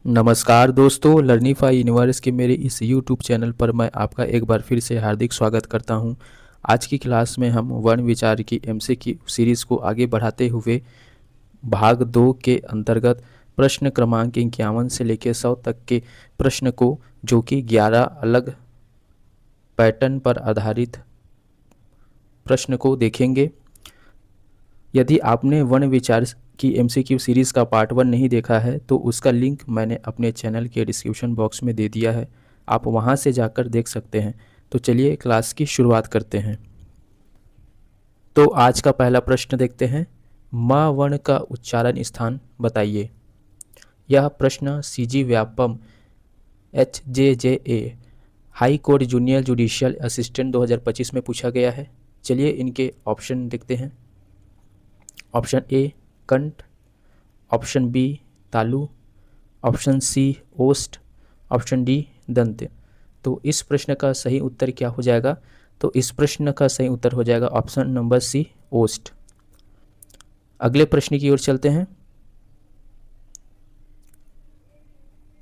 नमस्कार दोस्तों, लर्निफाई यूनिवर्स के मेरे इस यूट्यूब चैनल पर मैं आपका एक बार फिर से हार्दिक स्वागत करता हूं। आज की क्लास में हम वर्ण विचार की एमसीक्यू सीरीज़ को आगे बढ़ाते हुए भाग 2 के अंतर्गत प्रश्न क्रमांक 51 से लेकर 100 तक के प्रश्न को, जो कि 11 अलग पैटर्न पर आधारित प्रश्न को देखेंगे। यदि आपने वर्ण विचार की एमसीक्यू सीरीज़ का पार्ट 1 नहीं देखा है तो उसका लिंक मैंने अपने चैनल के डिस्क्रिप्शन बॉक्स में दे दिया है, आप वहां से जाकर देख सकते हैं। तो चलिए क्लास की शुरुआत करते हैं। तो आज का पहला प्रश्न देखते हैं। म वर्ण का उच्चारण स्थान बताइए। यह प्रश्न CG Vyapam HJJA high court junior judicial assistant 2025 में पूछा गया है। चलिए इनके ऑप्शन देखते हैं। ऑप्शन ए कंठ, ऑप्शन बी तालु, ऑप्शन सी ओष्ठ, ऑप्शन डी दंत। तो इस प्रश्न का सही उत्तर क्या हो जाएगा? तो इस प्रश्न का सही उत्तर हो जाएगा ऑप्शन नंबर सी ओष्ठ। अगले प्रश्न की ओर चलते हैं।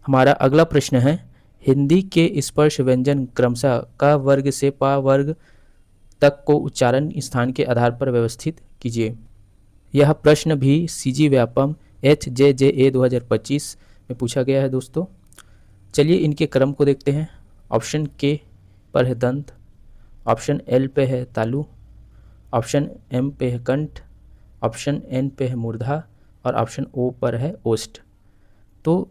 हमारा अगला प्रश्न है, हिंदी के स्पर्श व्यंजन क्रमशः क वर्ग से प वर्ग तक को उच्चारण स्थान के आधार पर व्यवस्थित कीजिए। यह प्रश्न भी सीजी व्यापम HJJA 2025 में पूछा गया है दोस्तों। चलिए इनके क्रम को देखते हैं। ऑप्शन के पर है दंत, ऑप्शन एल पे है तालु, ऑप्शन एम पे है कंठ, ऑप्शन एन पे है मूर्धा और ऑप्शन ओ पर है ओष्ठ। तो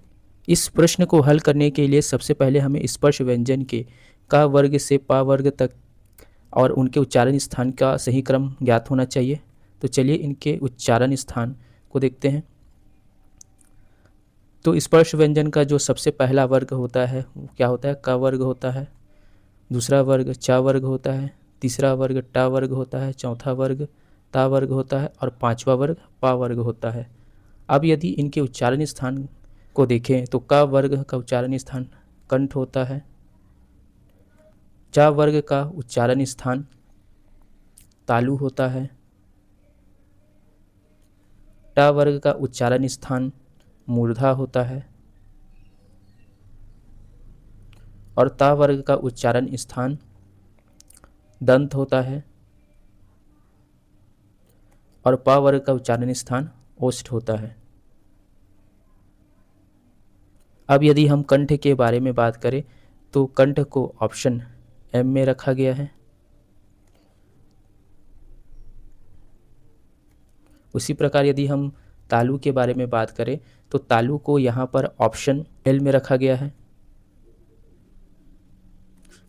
इस प्रश्न को हल करने के लिए सबसे पहले हमें स्पर्श व्यंजन के क वर्ग से प वर्ग तक और उनके उच्चारण स्थान का सही क्रम ज्ञात होना चाहिए। तो चलिए इनके उच्चारण स्थान को देखते हैं। तो स्पर्श व्यंजन का जो सबसे पहला वर्ग होता है वो क्या होता है? क वर्ग होता है। दूसरा वर्ग च वर्ग होता है। तीसरा वर्ग ट वर्ग होता है। चौथा वर्ग ता वर्ग होता है और पांचवा वर्ग पा वर्ग होता है। अब यदि इनके उच्चारण स्थान को देखें तो क वर्ग का उच्चारण स्थान कंठ होता है। च वर्ग का उच्चारण स्थान तालु होता है। ट वर्ग का उच्चारण स्थान मूर्धा होता है और ता वर्ग का उच्चारण स्थान दंत होता है और प वर्ग का उच्चारण स्थान ओष्ठ होता है। अब यदि हम कंठ के बारे में बात करें तो कंठ को ऑप्शन एम में रखा गया है। उसी प्रकार यदि हम तालु के बारे में बात करें तो तालु को यहाँ पर ऑप्शन एल में रखा गया है।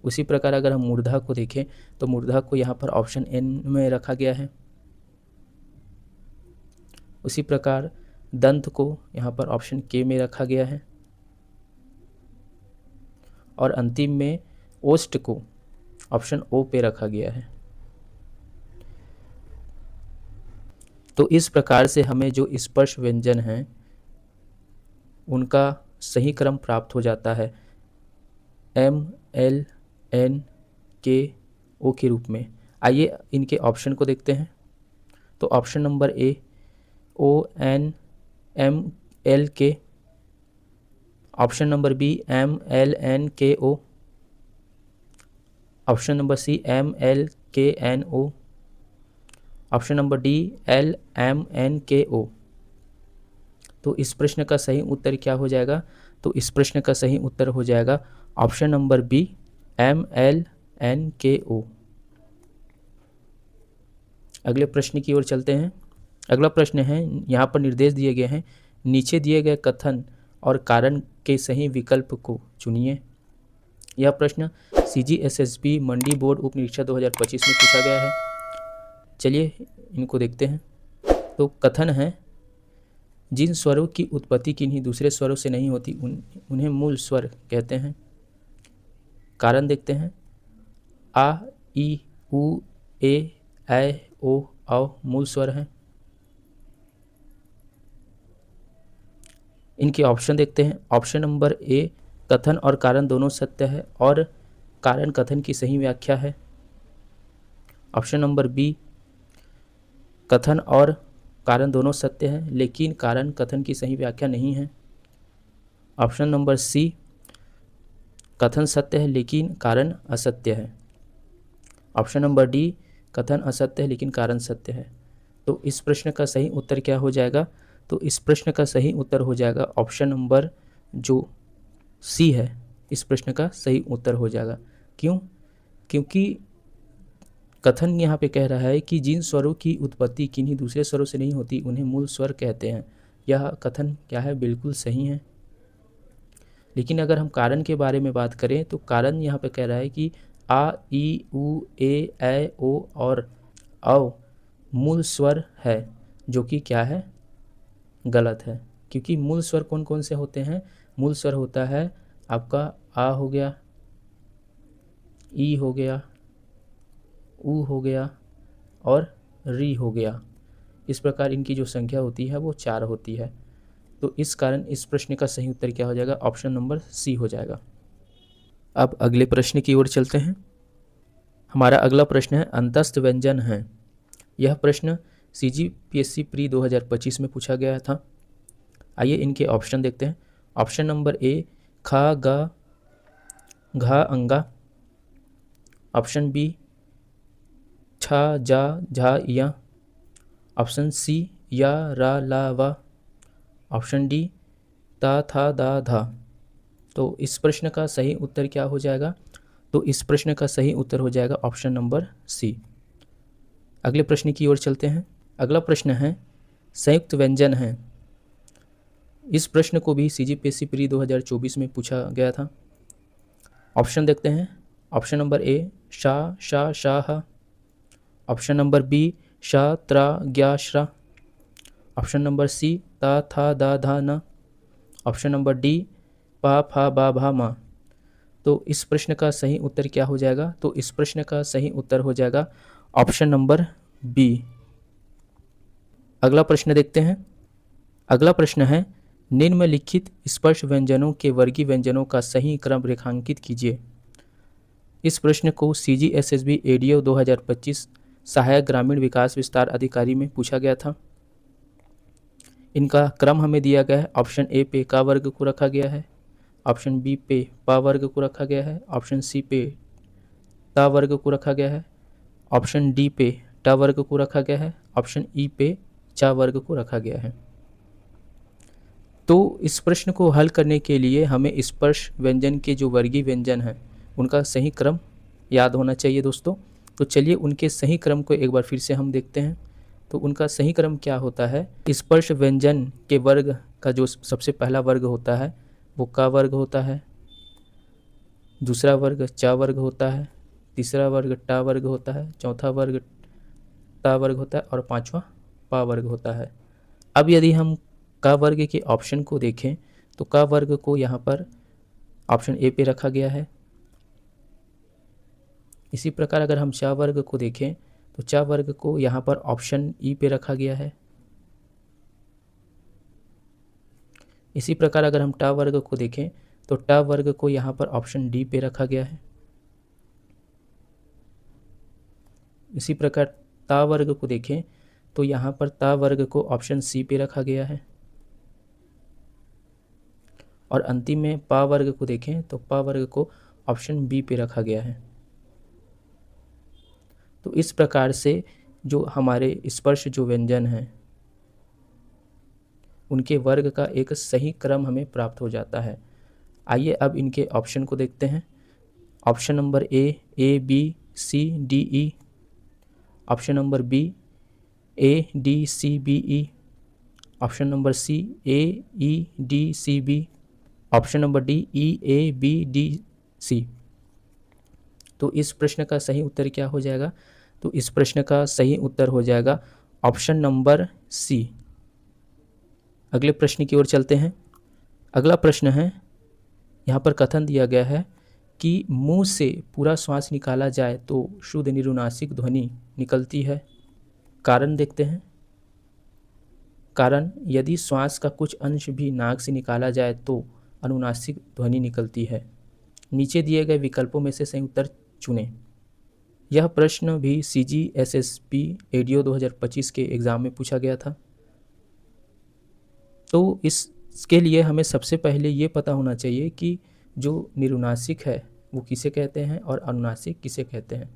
उसी प्रकार अगर हम मूर्धा को देखें तो मूर्धा को यहाँ पर ऑप्शन एन में रखा गया है। उसी प्रकार दंत को यहाँ पर ऑप्शन के में रखा गया है और अंतिम में ओष्ठ को ऑप्शन ओ पे रखा गया है। तो इस प्रकार से हमें जो स्पर्श व्यंजन हैं उनका सही क्रम प्राप्त हो जाता है एम एल एन के ओ के रूप में। आइए इनके ऑप्शन को देखते हैं। तो option number A O N M L K, option number B M L N K O, option number C M L K N O, option number D L M N K O. तो इस प्रश्न का सही उत्तर क्या हो जाएगा? तो इस प्रश्न का सही उत्तर हो जाएगा option number B M L N K O. अगले प्रश्न की ओर चलते हैं। अगला प्रश्न है, यहाँ पर निर्देश दिए गए हैं, नीचे दिए गए कथन और कारण के सही विकल्प को चुनिए। यह प्रश्न CGSSB मंडी बोर्ड उप निरीक्षक 2025 में पूछा गया है। चलिए इनको देखते हैं। तो कथन है, जिन स्वरों की उत्पत्ति किन्हीं दूसरे स्वरों से नहीं होती उन्हें मूल स्वर कहते हैं। कारण देखते हैं, आ ई उ ए ऐ ओ औ मूल स्वर हैं। इनके ऑप्शन देखते हैं। ऑप्शन नंबर ए कथन और कारण दोनों सत्य है और कारण कथन की सही व्याख्या है। ऑप्शन नंबर बी कथन और कारण दोनों सत्य हैं लेकिन कारण कथन की सही व्याख्या नहीं है। ऑप्शन नंबर सी, कथन सत्य है लेकिन कारण असत्य है। ऑप्शन नंबर डी, कथन असत्य है लेकिन कारण सत्य है। तो इस प्रश्न का सही उत्तर क्या हो जाएगा? तो इस प्रश्न का सही उत्तर हो जाएगा ऑप्शन नंबर जो सी है, इस प्रश्न का सही उत्तर हो जाएगा। क्यों? क्योंकि कथन यहाँ पे कह रहा है कि जिन स्वरों की उत्पत्ति किन्हीं दूसरे स्वरों से नहीं होती उन्हें मूल स्वर कहते हैं। यह कथन क्या है? बिल्कुल सही है। लेकिन अगर हम कारण के बारे में बात करें तो कारण यहाँ पे कह रहा है कि आ, ई, उ, ए, ऐ, ओ और औ मूल स्वर है, जो कि क्या है? गलत है। क्योंकि मूल स्वर कौन कौन से होते हैं? मूल स्वर होता है आपका आ हो गया, ई हो गया, उ हो गया और री हो गया। इस प्रकार इनकी जो संख्या होती है वो 4 होती है। तो इस कारण इस प्रश्न का सही उत्तर क्या हो जाएगा? ऑप्शन नंबर सी हो जाएगा। अब अगले प्रश्न की ओर चलते हैं। हमारा अगला प्रश्न है अंतस्थ व्यंजन है। यह प्रश्न CGPSC प्री 2025 में पूछा गया था। आइए इनके ऑप्शन देखते हैं। ऑप्शन नंबर ए, खा, गा, घा, अंगा। ऑप्शन बी, छा, जा, झा, या। ऑप्शन सी, या, रा, ला, वा। ऑप्शन डी, ता, था, दा, धा। तो इस प्रश्न का सही उत्तर क्या हो जाएगा? तो इस प्रश्न का सही उत्तर हो जाएगा ऑप्शन नंबर सी। अगले प्रश्न की ओर चलते हैं। अगला प्रश्न है संयुक्त व्यंजन है। इस प्रश्न को भी CGPSC प्री 2024 में पूछा गया था। ऑप्शन देखते हैं। ऑप्शन नंबर ए, शा, शा, शाह। ऑप्शन नंबर बी, शा, त्रा, ज्ञा, श्रा। ऑप्शन नंबर सी, ता, था, दा, धा, ना। ऑप्शन नंबर डी, पा, फा, बा, भा, मा। तो इस प्रश्न का सही उत्तर क्या हो जाएगा? तो इस प्रश्न का सही उत्तर हो जाएगा ऑप्शन नंबर बी। अगला प्रश्न देखते हैं। अगला प्रश्न है निम्नलिखित स्पर्श व्यंजनों के वर्गीय व्यंजनों का सही क्रम रेखांकित कीजिए। इस प्रश्न को CGSSB एडीओ 2025 सहायक ग्रामीण विकास विस्तार अधिकारी में पूछा गया था। इनका क्रम हमें दिया गया है। ऑप्शन ए पे का वर्ग को रखा गया है, ऑप्शन बी पे पा वर्ग को रखा गया है, ऑप्शन सी पे ता वर्ग को रखा गया है, ऑप्शन डी पे टा वर्ग को रखा गया है, ऑप्शन ई पे चा वर्ग को रखा गया है। तो इस प्रश्न को हल करने के लिए हमें स्पर्श व्यंजन के जो वर्गीय व्यंजन हैं उनका सही क्रम याद होना चाहिए दोस्तों। तो चलिए उनके सही क्रम को एक बार फिर से हम देखते हैं। तो उनका सही क्रम क्या होता है? स्पर्श व्यंजन के वर्ग का जो सबसे पहला वर्ग होता है वो का वर्ग होता है, दूसरा वर्ग चा वर्ग होता है, तीसरा वर्ग टा वर्ग होता है, चौथा वर्ग ता वर्ग होता है और पांचवा पा वर्ग होता है। अब यदि हम का वर्ग के ऑप्शन को देखें तो का वर्ग को यहाँ पर ऑप्शन ए पे रखा गया है। इसी प्रकार अगर हम चा वर्ग को देखें तो चा वर्ग को यहाँ पर ऑप्शन ई पे रखा गया है। इसी प्रकार अगर हम टा वर्ग को देखें तो टा वर्ग को यहाँ पर ऑप्शन डी पे रखा गया है। इसी प्रकार ता वर्ग को देखें तो यहाँ पर ता वर्ग को ऑप्शन सी पे रखा गया है। और अंतिम में पा वर्ग को देखें तो पा वर्ग को ऑप्शन बी पे रखा गया है। तो इस प्रकार से जो हमारे स्पर्श जो व्यंजन हैं उनके वर्ग का एक सही क्रम हमें प्राप्त हो जाता है। आइए अब इनके ऑप्शन को देखते हैं। Option number A B C D E. Option number B A D C B E. Option number C A E D C B. Option number D E A B D C. तो इस प्रश्न का सही उत्तर क्या हो जाएगा? तो इस प्रश्न का सही उत्तर हो जाएगा ऑप्शन नंबर सी। अगले प्रश्न की ओर चलते हैं। अगला प्रश्न है, यहाँ पर कथन दिया गया है कि मुंह से पूरा श्वास निकाला जाए तो शुद्ध निरुनासिक ध्वनि निकलती है। कारण देखते हैं। कारण, यदि श्वास का कुछ अंश भी नाक से निकाला जाए तो अनुनासिक ध्वनि निकलती है। नीचे दिए गए विकल्पों में से सही उत्तर चुनें। यह प्रश्न भी CGSSB एडीओ 2025 के एग्ज़ाम में पूछा गया था। तो इस इसके लिए हमें सबसे पहले ये पता होना चाहिए कि जो निरुनासिक है वो किसे कहते हैं और अनुनासिक किसे कहते हैं।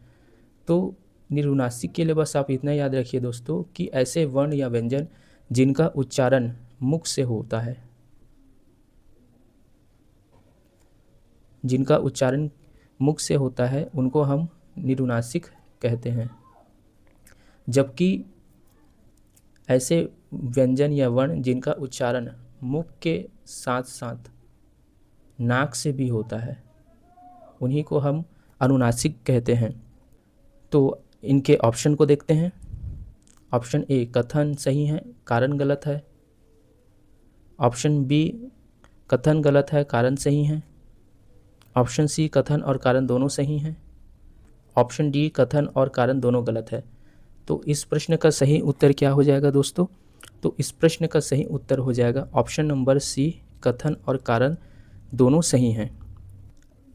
तो निरुनासिक के लिए बस आप इतना याद रखिए दोस्तों कि ऐसे वर्ण या व्यंजन जिनका उच्चारण मुख से होता है, जिनका उच्चारण मुख से होता है उनको हम निरुनासिक कहते हैं। जबकि ऐसे व्यंजन या वर्ण जिनका उच्चारण मुख के साथ साथ नाक से भी होता है उन्हीं को हम अनुनासिक कहते हैं। तो इनके ऑप्शन को देखते हैं। ऑप्शन ए कथन सही है, कारण गलत है। ऑप्शन बी कथन गलत है, कारण सही है। ऑप्शन सी कथन और कारण दोनों सही हैं। ऑप्शन डी कथन और कारण दोनों गलत है। तो इस प्रश्न का सही उत्तर क्या हो जाएगा दोस्तों? तो इस प्रश्न का सही उत्तर हो जाएगा ऑप्शन नंबर सी, कथन और कारण दोनों सही हैं।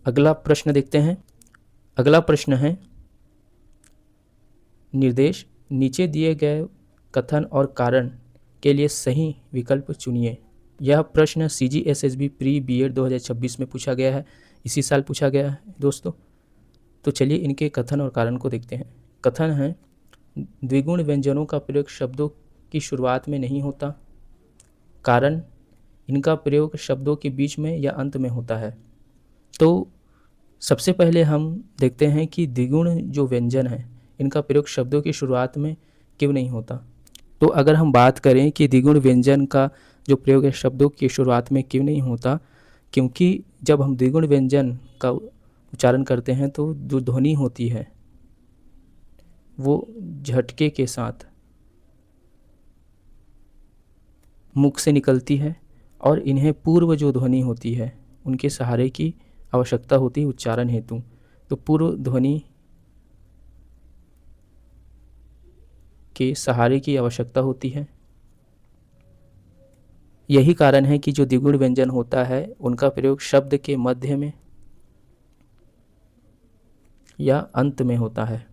अगला प्रश्न देखते हैं। अगला प्रश्न है निर्देश, नीचे दिए गए कथन और कारण के लिए सही विकल्प चुनिए। यह प्रश्न CGSSB प्री BEd 2026 में पूछा गया है, इसी साल पूछा गया है दोस्तों। तो चलिए इनके कथन और कारण को देखते हैं। कथन है द्विगुण व्यंजनों का प्रयोग शब्दों की शुरुआत में नहीं होता। कारण, इनका प्रयोग शब्दों के बीच में या अंत में होता है। तो सबसे पहले हम देखते हैं कि द्विगुण जो व्यंजन है इनका प्रयोग शब्दों की शुरुआत में क्यों नहीं होता। तो अगर हम बात करें कि द्विगुण व्यंजन का जो प्रयोग है शब्दों की शुरुआत में क्यों नहीं होता, क्योंकि जब हम द्विगुण व्यंजन का उच्चारण करते हैं तो जो ध्वनि होती है वो झटके के साथ मुख से निकलती है और इन्हें पूर्व जो ध्वनि होती है उनके सहारे की आवश्यकता होती है उच्चारण हेतु। तो पूर्व ध्वनि के सहारे की आवश्यकता होती है। यही कारण है कि जो द्विगुण व्यंजन होता है उनका प्रयोग शब्द के मध्य में या अंत में होता है।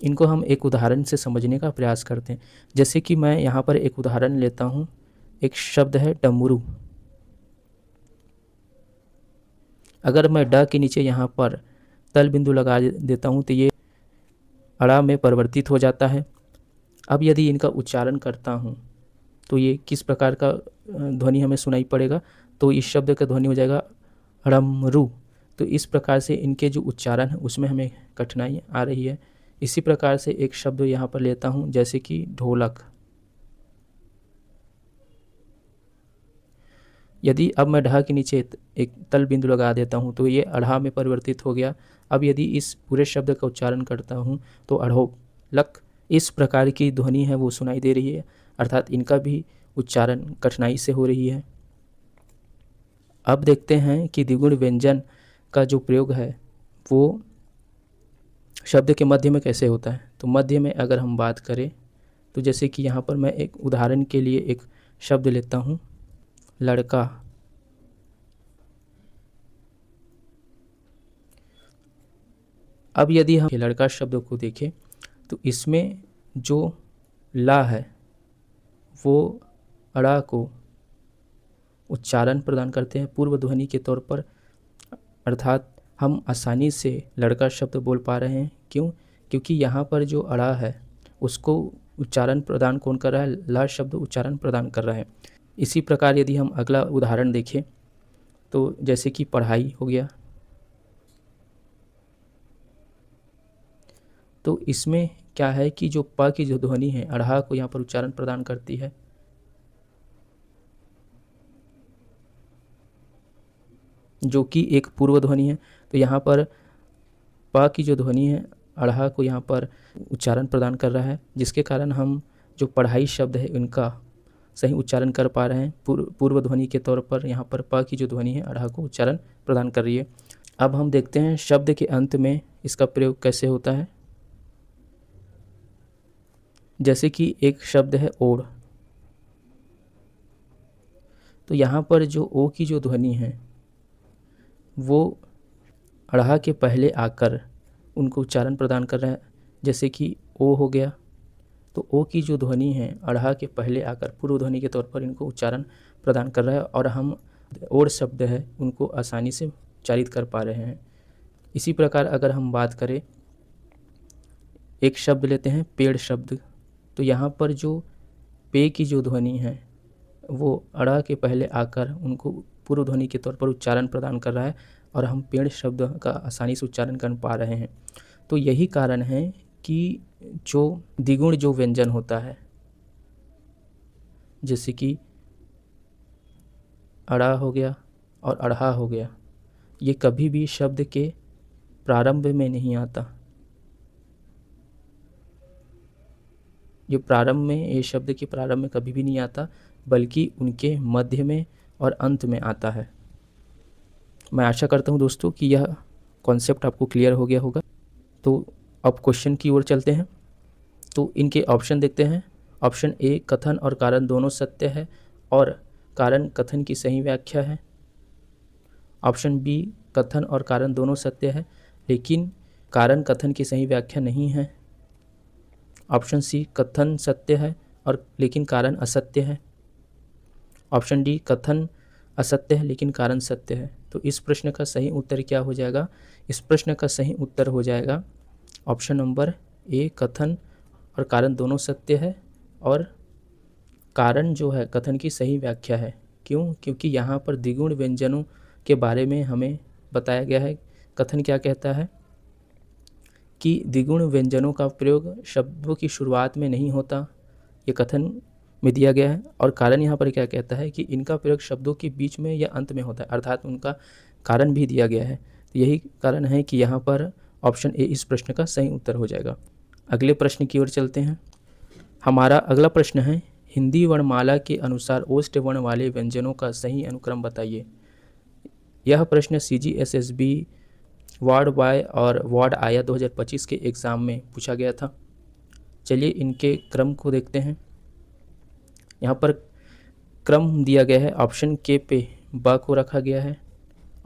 इनको हम एक उदाहरण से समझने का प्रयास करते हैं। जैसे कि मैं यहाँ पर एक उदाहरण लेता हूँ। एक शब्द है डमरू। अगर मैं ड के नीचे यहाँ पर तल बिंदु लगा देता हूँ तो ये अड़ा में परिवर्तित हो जाता है। अब यदि इनका उच्चारण करता हूँ तो ये किस प्रकार का ध्वनि हमें सुनाई पड़ेगा? तो इस शब्द का ध्वनि हो जाएगा अड़मरू। तो इस प्रकार से इनके जो उच्चारण है उसमें हमें कठिनाई आ रही है। इसी प्रकार से एक शब्द यहाँ पर लेता हूँ जैसे कि ढोलक। यदि अब मैं ढ के नीचे एक तल बिंदु लगा देता हूँ तो ये अढ़ा में परिवर्तित हो गया। अब यदि इस पूरे शब्द का उच्चारण करता हूँ तो अढ़ोलक, इस प्रकार की ध्वनि है वो सुनाई दे रही है, अर्थात इनका भी उच्चारण कठिनाई से हो रही है। अब देखते हैं कि द्विगुण व्यंजन का जो प्रयोग है वो शब्द के मध्य में कैसे होता है। तो मध्य में अगर हम बात करें तो जैसे कि यहाँ पर मैं एक उदाहरण के लिए एक शब्द लेता हूँ लड़का। अब यदि हम लड़का शब्द को देखें तो इसमें जो ला है वो अड़ा को उच्चारण प्रदान करते हैं पूर्व ध्वनि के तौर पर, अर्थात हम आसानी से लड़का शब्द बोल पा रहे हैं। क्यों? क्योंकि यहाँ पर जो अड़ा है उसको उच्चारण प्रदान कौन कर रहा है? ला शब्द उच्चारण प्रदान कर रहा है। इसी प्रकार यदि हम अगला उदाहरण देखें तो जैसे कि पढ़ाई हो गया, तो इसमें क्या है कि जो प की जो ध्वनि है अढ़ा को यहाँ पर उच्चारण प्रदान करती है। जो कि एक पूर्व ध्वनि है। तो यहाँ पर प की जो ध्वनि है अढ़ा को यहाँ पर उच्चारण प्रदान कर रहा है, जिसके कारण हम जो पढ़ाई शब्द है उनका सही उच्चारण कर पा रहे हैं। पूर्व ध्वनि के तौर पर यहाँ पर प की जो ध्वनि है अढ़ा को उच्चारण प्रदान कर रही है। अब हम देखते हैं शब्द के अंत में इसका प्रयोग कैसे होता है। जैसे कि एक शब्द है ओढ़, तो यहाँ पर जो ओ की जो ध्वनि है वो अढ़ा के पहले आकर उनको उच्चारण प्रदान कर रहा है। जैसे कि ओ हो गया, तो ओ की जो ध्वनि है अढ़ा के पहले आकर पूर्व ध्वनि के तौर पर इनको उच्चारण प्रदान कर रहा है और हम और शब्द है उनको आसानी से उच्चारित कर पा रहे हैं। इसी प्रकार अगर हम बात करें, एक शब्द लेते हैं पेड़ शब्द, तो यहाँ पर जो पे की जो ध्वनि है वो अड़ा के पहले आकर उनको पूर्व ध्वनि के तौर पर उच्चारण प्रदान कर रहा है और हम पेड़ शब्द का आसानी से उच्चारण कर पा रहे हैं। तो यही कारण है कि जो द्विगुण जो व्यंजन होता है, जैसे कि अड़ा हो गया और अढ़ा हो गया, ये कभी भी शब्द के प्रारंभ में नहीं आता। ये प्रारंभ में, ये शब्द के प्रारंभ में कभी भी नहीं आता, बल्कि उनके मध्य में और अंत में आता है। मैं आशा करता हूँ दोस्तों कि यह कॉन्सेप्ट आपको क्लियर हो गया होगा। तो अब क्वेश्चन की ओर चलते हैं। तो इनके ऑप्शन देखते हैं। ऑप्शन ए, कथन और कारण दोनों सत्य है और कारण कथन की सही व्याख्या है। ऑप्शन बी, कथन और कारण दोनों सत्य है लेकिन कारण कथन की सही व्याख्या नहीं है। ऑप्शन सी, कथन सत्य है और लेकिन कारण असत्य है। ऑप्शन डी, कथन असत्य है लेकिन कारण सत्य है। तो इस प्रश्न का सही उत्तर क्या हो जाएगा? इस प्रश्न का सही उत्तर हो जाएगा ऑप्शन नंबर ए, कथन और कारण दोनों सत्य है और कारण जो है कथन की सही व्याख्या है। क्यों? क्योंकि यहाँ पर द्विगुण व्यंजनों के बारे में हमें बताया गया है। कथन क्या कहता है कि द्विगुण व्यंजनों का प्रयोग शब्दों की शुरुआत में नहीं होता, ये कथन में दिया गया है। और कारण यहाँ पर क्या कहता है कि इनका प्रयोग शब्दों के बीच में या अंत में होता है, अर्थात उनका कारण भी दिया गया है। तो यही कारण है कि यहाँ पर ऑप्शन ए इस प्रश्न का सही उत्तर हो जाएगा। अगले प्रश्न की ओर चलते हैं। हमारा अगला प्रश्न है, हिंदी वर्णमाला के अनुसार ओष्ठ वर्ण वाले व्यंजनों का सही अनुक्रम बताइए। यह प्रश्न CGSSB वार्ड वाई और वार्ड आया 2025 के एग्ज़ाम में पूछा गया था। चलिए इनके क्रम को देखते हैं। यहाँ पर क्रम दिया गया है। ऑप्शन के पे बा को रखा गया है,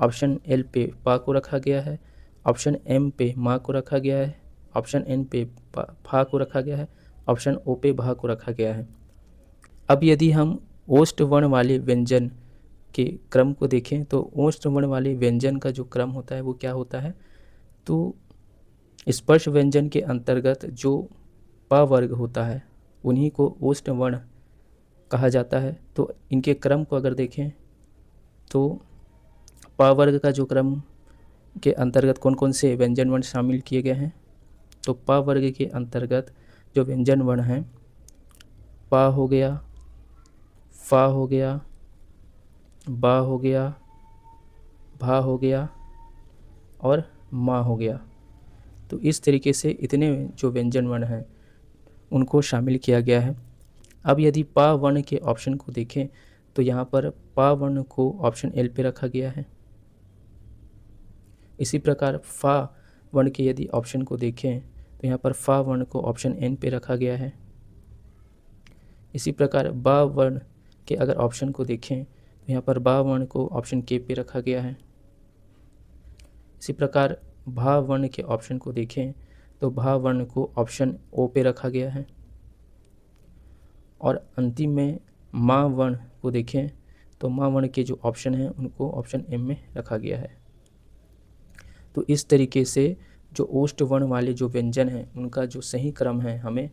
ऑप्शन एल पे पा को रखा गया है, ऑप्शन एम पे माँ को रखा गया है, ऑप्शन एन पे फा को रखा गया है, ऑप्शन ओ पे भा को रखा गया है। अब यदि हम ओष्ठ वर्ण वाले व्यंजन के क्रम को देखें तो ओष्ठ वर्ण वाले व्यंजन का जो क्रम होता है वो क्या होता है? तो स्पर्श व्यंजन के अंतर्गत जो प वर्ग होता है उन्हीं को ओष्ठ वर्ण कहा जाता है। तो इनके क्रम को अगर देखें तो प वर्ग का जो क्रम के अंतर्गत कौन कौन से व्यंजन वर्ण शामिल किए गए हैं? तो प वर्ग के अंतर्गत जो व्यंजन वर्ण हैं, प हो गया, फा हो गया, बा हो गया, भा हो गया और माँ हो गया। तो इस तरीके से इतने जो व्यंजन वर्ण हैं उनको शामिल किया गया है। अब यदि पा वर्ण के ऑप्शन को देखें तो यहाँ पर पा वर्ण को ऑप्शन एल पे रखा गया है। इसी प्रकार फा वर्ण के यदि ऑप्शन को देखें तो यहाँ पर फा वर्ण को ऑप्शन एन पे रखा गया है। इसी प्रकार बा वर्ण के अगर ऑप्शन को देखें तो यहाँ पर बा वर्ण को ऑप्शन के पे रखा गया है। इसी प्रकार भा वर्ण के ऑप्शन को देखें तो भा वर्ण को ऑप्शन ओ पे रखा गया है। और अंतिम में माँ वर्ण को देखें तो माँ वर्ण के जो ऑप्शन हैं उनको ऑप्शन एम में रखा गया है। तो इस तरीके से जो ओष्ठ वर्ण वाले जो व्यंजन हैं उनका जो सही क्रम है हमें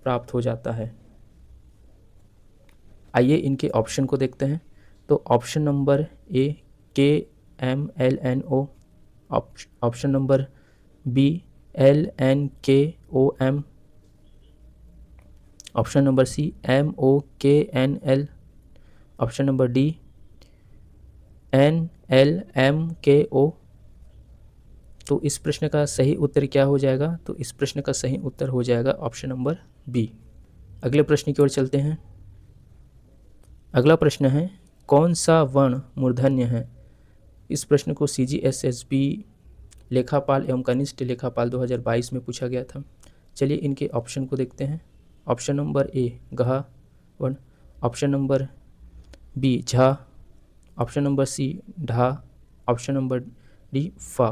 प्राप्त हो जाता है। आइए इनके ऑप्शन को देखते हैं। तो option number A, K M L N O, option number B, L N K O M, option number C, M O K N L, option number D, N L M K O. तो इस प्रश्न का सही उत्तर क्या हो जाएगा? तो इस प्रश्न का सही उत्तर हो जाएगा ऑप्शन नंबर बी। अगले प्रश्न की ओर चलते हैं। अगला प्रश्न है, कौन सा वर्ण मूर्धन्य है? इस प्रश्न को CGSSB लेखापाल एवं कनिष्ठ लेखापाल 2022 में पूछा गया था। चलिए इनके ऑप्शन को देखते हैं। ऑप्शन नंबर ए, घ वर्ण, ऑप्शन नंबर बी, झा, ऑप्शन नंबर सी, ढा, ऑप्शन नंबर डी, फा।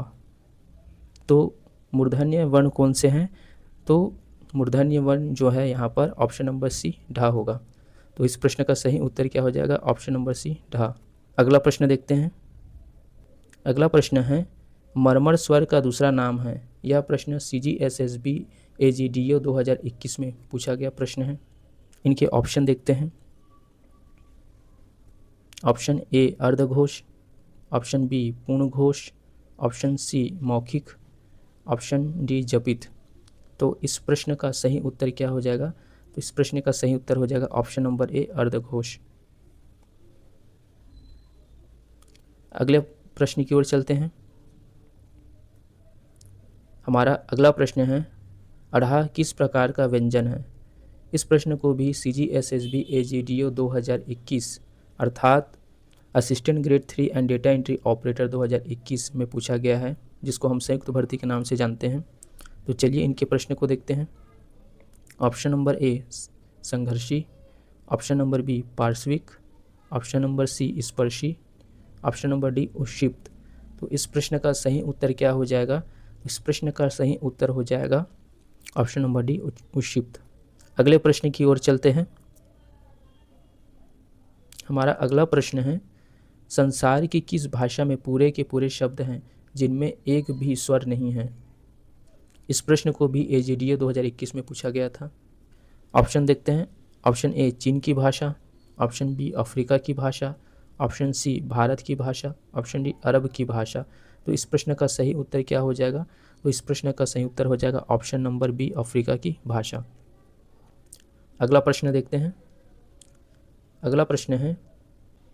तो मूर्धन्य वर्ण कौन से हैं? तो मूर्धन्य वर्ण जो है यहाँ पर ऑप्शन नंबर सी ढा होगा। तो इस प्रश्न का सही उत्तर क्या हो जाएगा? ऑप्शन नंबर सी ढा। अगला प्रश्न देखते हैं। अगला प्रश्न है मरमर स्वर का दूसरा नाम है। यह प्रश्न CGSSB AGDO 2021 में पूछा गया प्रश्न है। इनके ऑप्शन देखते हैं। ऑप्शन ए अर्धघोष, ऑप्शन बी पूर्ण घोष, ऑप्शन सी मौखिक, ऑप्शन डी जपित। तो इस प्रश्न का सही उत्तर क्या हो जाएगा? तो इस प्रश्न का सही उत्तर हो जाएगा ऑप्शन नंबर ए अर्धघोष। अगले प्रश्न की ओर चलते हैं। हमारा अगला प्रश्न है अढ़ा किस प्रकार का व्यंजन है? इस प्रश्न को भी CGSSB AGDO 2021 अर्थात assistant grade 3 and data entry operator 2021 में पूछा गया है, जिसको हम संयुक्त भर्ती के नाम से जानते हैं। तो चलिए इनके प्रश्न को देखते हैं। ऑप्शन नंबर ए संघर्षी, ऑप्शन नंबर बी पार्श्विक, ऑप्शन नंबर सी स्पर्शी, ऑप्शन नंबर डी उक्षिप्त। तो इस प्रश्न का सही उत्तर क्या हो जाएगा? इस प्रश्न का सही उत्तर हो जाएगा ऑप्शन नंबर डी उक्षिप्त। अगले प्रश्न की ओर चलते हैं। हमारा अगला प्रश्न है संसार की किस भाषा में पूरे के पूरे शब्द हैं जिनमें एक भी स्वर नहीं है? इस प्रश्न को भी AGDO 2021 में पूछा गया था। ऑप्शन देखते हैं। ऑप्शन ए चीन की भाषा, ऑप्शन बी अफ्रीका की भाषा, ऑप्शन सी भारत की भाषा, ऑप्शन डी अरब की भाषा। तो इस प्रश्न का सही उत्तर क्या हो जाएगा? तो इस प्रश्न का सही उत्तर हो जाएगा ऑप्शन नंबर बी अफ्रीका की भाषा। अगला प्रश्न देखते हैं। अगला प्रश्न है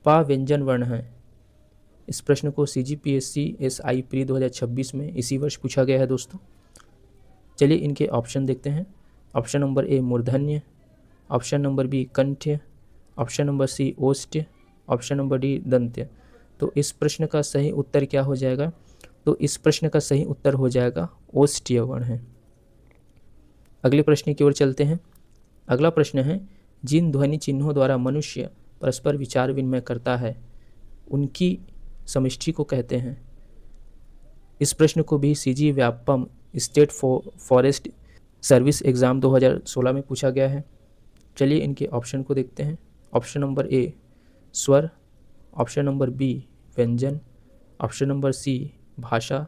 पा व्यंजन वर्ण है। इस प्रश्न को CGPSC SI प्री 2026 में इसी वर्ष पूछा गया है दोस्तों। चलिए इनके ऑप्शन देखते हैं। ऑप्शन नंबर ए मूर्धन्य, ऑप्शन नंबर बी कंठ्य, ऑप्शन नंबर सी ओष्ठ्य, ऑप्शन नंबर डी दंत्य। तो इस प्रश्न का सही उत्तर क्या हो जाएगा? तो इस प्रश्न का सही उत्तर हो जाएगा ओष्ठ्य वर्ण है। अगले प्रश्न की ओर चलते हैं। अगला प्रश्न है जिन ध्वनि चिन्हों द्वारा मनुष्य परस्पर विचार विनिमय करता है उनकी समष्टि को कहते हैं। इस प्रश्न को भी CG Vyapam state forest service exam 2016 में पूछा गया है। चलिए इनके ऑप्शन को देखते हैं। ऑप्शन नंबर ए स्वर, ऑप्शन नंबर बी व्यंजन, ऑप्शन नंबर सी भाषा,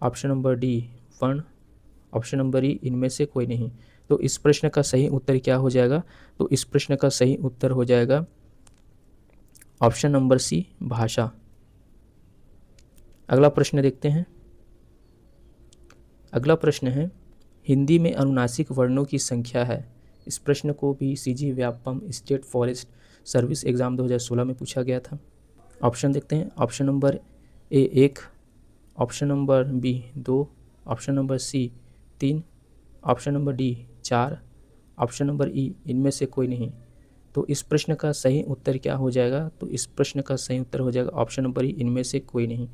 ऑप्शन नंबर डी वर्ण, ऑप्शन नंबर ई इनमें से कोई नहीं। तो इस प्रश्न का सही उत्तर क्या हो जाएगा? तो इस प्रश्न का सही उत्तर हो जाएगा ऑप्शन नंबर सी भाषा। अगला प्रश्न देखते हैं। अगला प्रश्न है हिंदी में अनुनासिक वर्णों की संख्या है। इस प्रश्न को भी CG Vyapam state forest service exam 2016 में पूछा गया था। ऑप्शन देखते हैं। Option number A 1, option number B 2, option number C 3, option number D 4, option number E इनमें से कोई नहीं। तो इस प्रश्न का सही उत्तर क्या हो जाएगा? तो इस प्रश्न का सही उत्तर हो जाएगा ऑप्शन नंबर ई इनमें से कोई नहीं।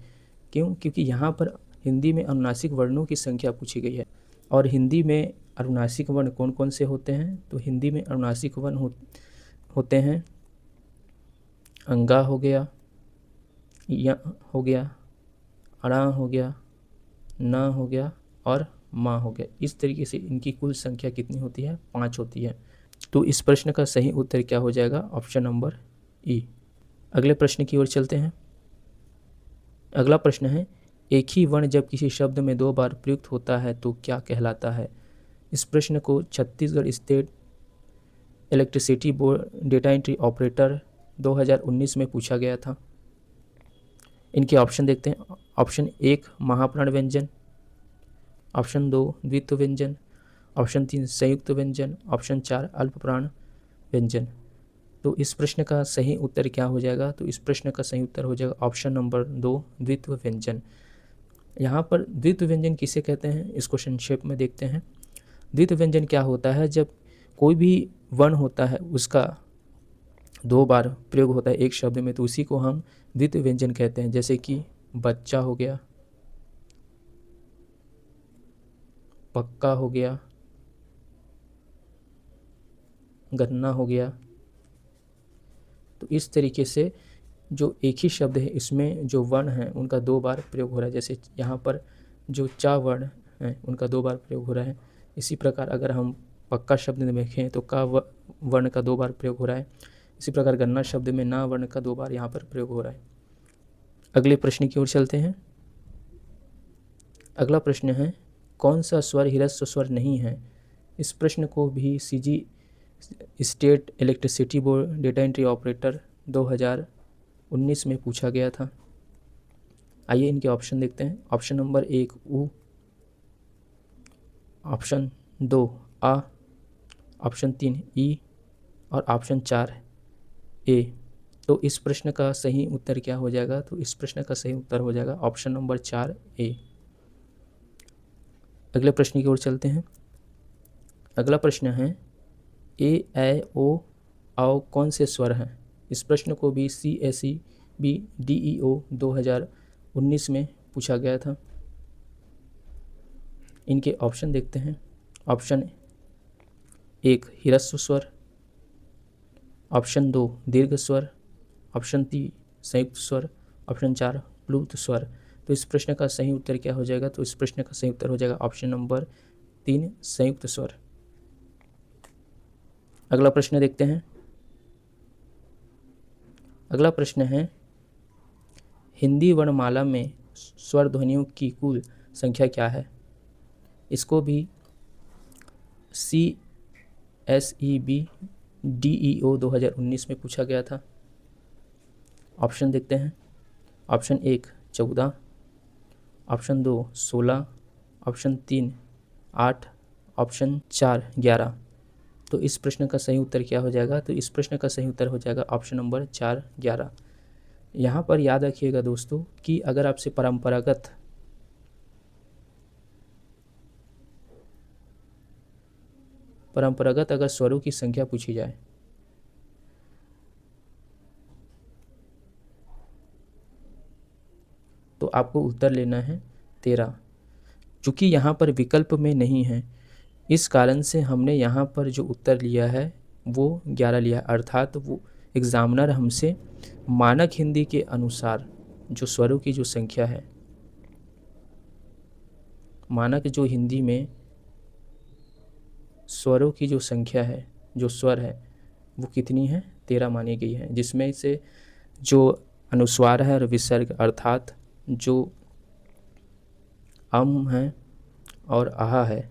क्यों? क्योंकि यहाँ पर हिंदी में अनुनासिक वर्णों की संख्या पूछी गई है। और हिंदी में अनुनासिक वर्ण कौन कौन से होते हैं? तो हिंदी में अनुनासिक वर्ण होते हैं अंगा हो गया, या हो गया, अड़ा हो गया, न हो गया और माँ हो गया। इस तरीके से इनकी कुल संख्या कितनी होती है? 5 होती है। तो इस प्रश्न का सही उत्तर क्या हो जाएगा? ऑप्शन नंबर ई। अगले प्रश्न की ओर चलते हैं। अगला प्रश्न है एक ही वर्ण जब किसी शब्द में 2 बार प्रयुक्त होता है तो क्या कहलाता है? इस प्रश्न को Chhattisgarh state electricity board data entry operator 2019 में पूछा गया था। इनके ऑप्शन देखते हैं। ऑप्शन 1 महाप्राण व्यंजन, ऑप्शन 2 द्वित्व व्यंजन, ऑप्शन 3 संयुक्त व्यंजन, ऑप्शन 4 अल्पप्राण व्यंजन। तो इस प्रश्न का सही उत्तर क्या हो जाएगा? तो इस प्रश्न का सही उत्तर हो जाएगा ऑप्शन नंबर 2 द्वित्व व्यंजन। यहाँ पर द्वित्व व्यंजन किसे कहते हैं इसको संक्षेप में देखते हैं। द्वित्व व्यंजन क्या होता है? जब कोई भी वर्ण होता है उसका 2 बार प्रयोग होता है एक शब्द में तो उसी को हम द्वित्व व्यंजन कहते हैं। जैसे कि बच्चा हो गया, पक्का हो गया, गन्ना हो गया। तो इस तरीके से जो एक ही शब्द है इसमें जो वर्ण हैं उनका 2 बार प्रयोग हो रहा है। जैसे यहाँ पर जो चा वर्ण हैं उनका 2 बार प्रयोग हो रहा है। इसी प्रकार अगर हम पक्का शब्द में देखें तो का वर्ण का 2 बार प्रयोग हो रहा है। इसी प्रकार गन्ना शब्द में ना वर्ण का 2 बार यहाँ पर प्रयोग हो रहा है। अगले प्रश्न की ओर चलते हैं। अगला प्रश्न है, कौन सा स्वर ह्रस्व स्वर नहीं है? इस प्रश्न को भी CG state electricity board data entry operator 2019 में पूछा गया था। आइए इनके ऑप्शन देखते हैं। ऑप्शन नंबर 1 उ, ऑप्शन 2 आ, ऑप्शन 3 ई और ऑप्शन 4 ए। तो इस प्रश्न का सही उत्तर क्या हो जाएगा? तो इस प्रश्न का सही उत्तर हो जाएगा ऑप्शन नंबर 4 ए। अगले प्रश्न की ओर चलते हैं। अगला प्रश्न है, ए ऐ ओ आओ कौन से स्वर हैं? इस प्रश्न को भी CSEB DEO 2019 में पूछा गया था। इनके ऑप्शन देखते हैं। ऑप्शन 1 ह्रस्व स्वर, ऑप्शन 2 दीर्घ स्वर, ऑप्शन 3 संयुक्त स्वर, ऑप्शन 4 प्लुत स्वर। तो इस प्रश्न का सही उत्तर क्या हो जाएगा? तो इस प्रश्न का सही उत्तर हो जाएगा ऑप्शन नंबर 3 संयुक्त स्वर। अगला प्रश्न देखते हैं। अगला प्रश्न है, हिंदी वर्णमाला में स्वर ध्वनियों की कुल संख्या क्या है? इसको भी CSEB DEO 2019 में पूछा गया था। ऑप्शन देखते हैं। Option 1 14, option 2 16, option 3 8, option 4 11। तो इस प्रश्न का सही उत्तर क्या हो जाएगा? तो इस प्रश्न का सही उत्तर हो जाएगा ऑप्शन नंबर 4 11। यहाँ पर याद रखिएगा दोस्तों कि अगर आपसे परंपरागत अगर स्वरों की संख्या पूछी जाए तो आपको उत्तर लेना है 13। चूँकि यहाँ पर विकल्प में नहीं है, इस कारण से हमने यहाँ पर जो उत्तर लिया है वो 11 लिया, अर्थात वो एग्जामिनर हमसे मानक हिंदी के अनुसार जो स्वरों की जो संख्या है, मानक जो हिंदी में स्वरों की जो संख्या है, जो स्वर है वो कितनी है? 13 मानी गई है, जिसमें से जो अनुस्वार है और विसर्ग अर्थात जो अम है और आहा है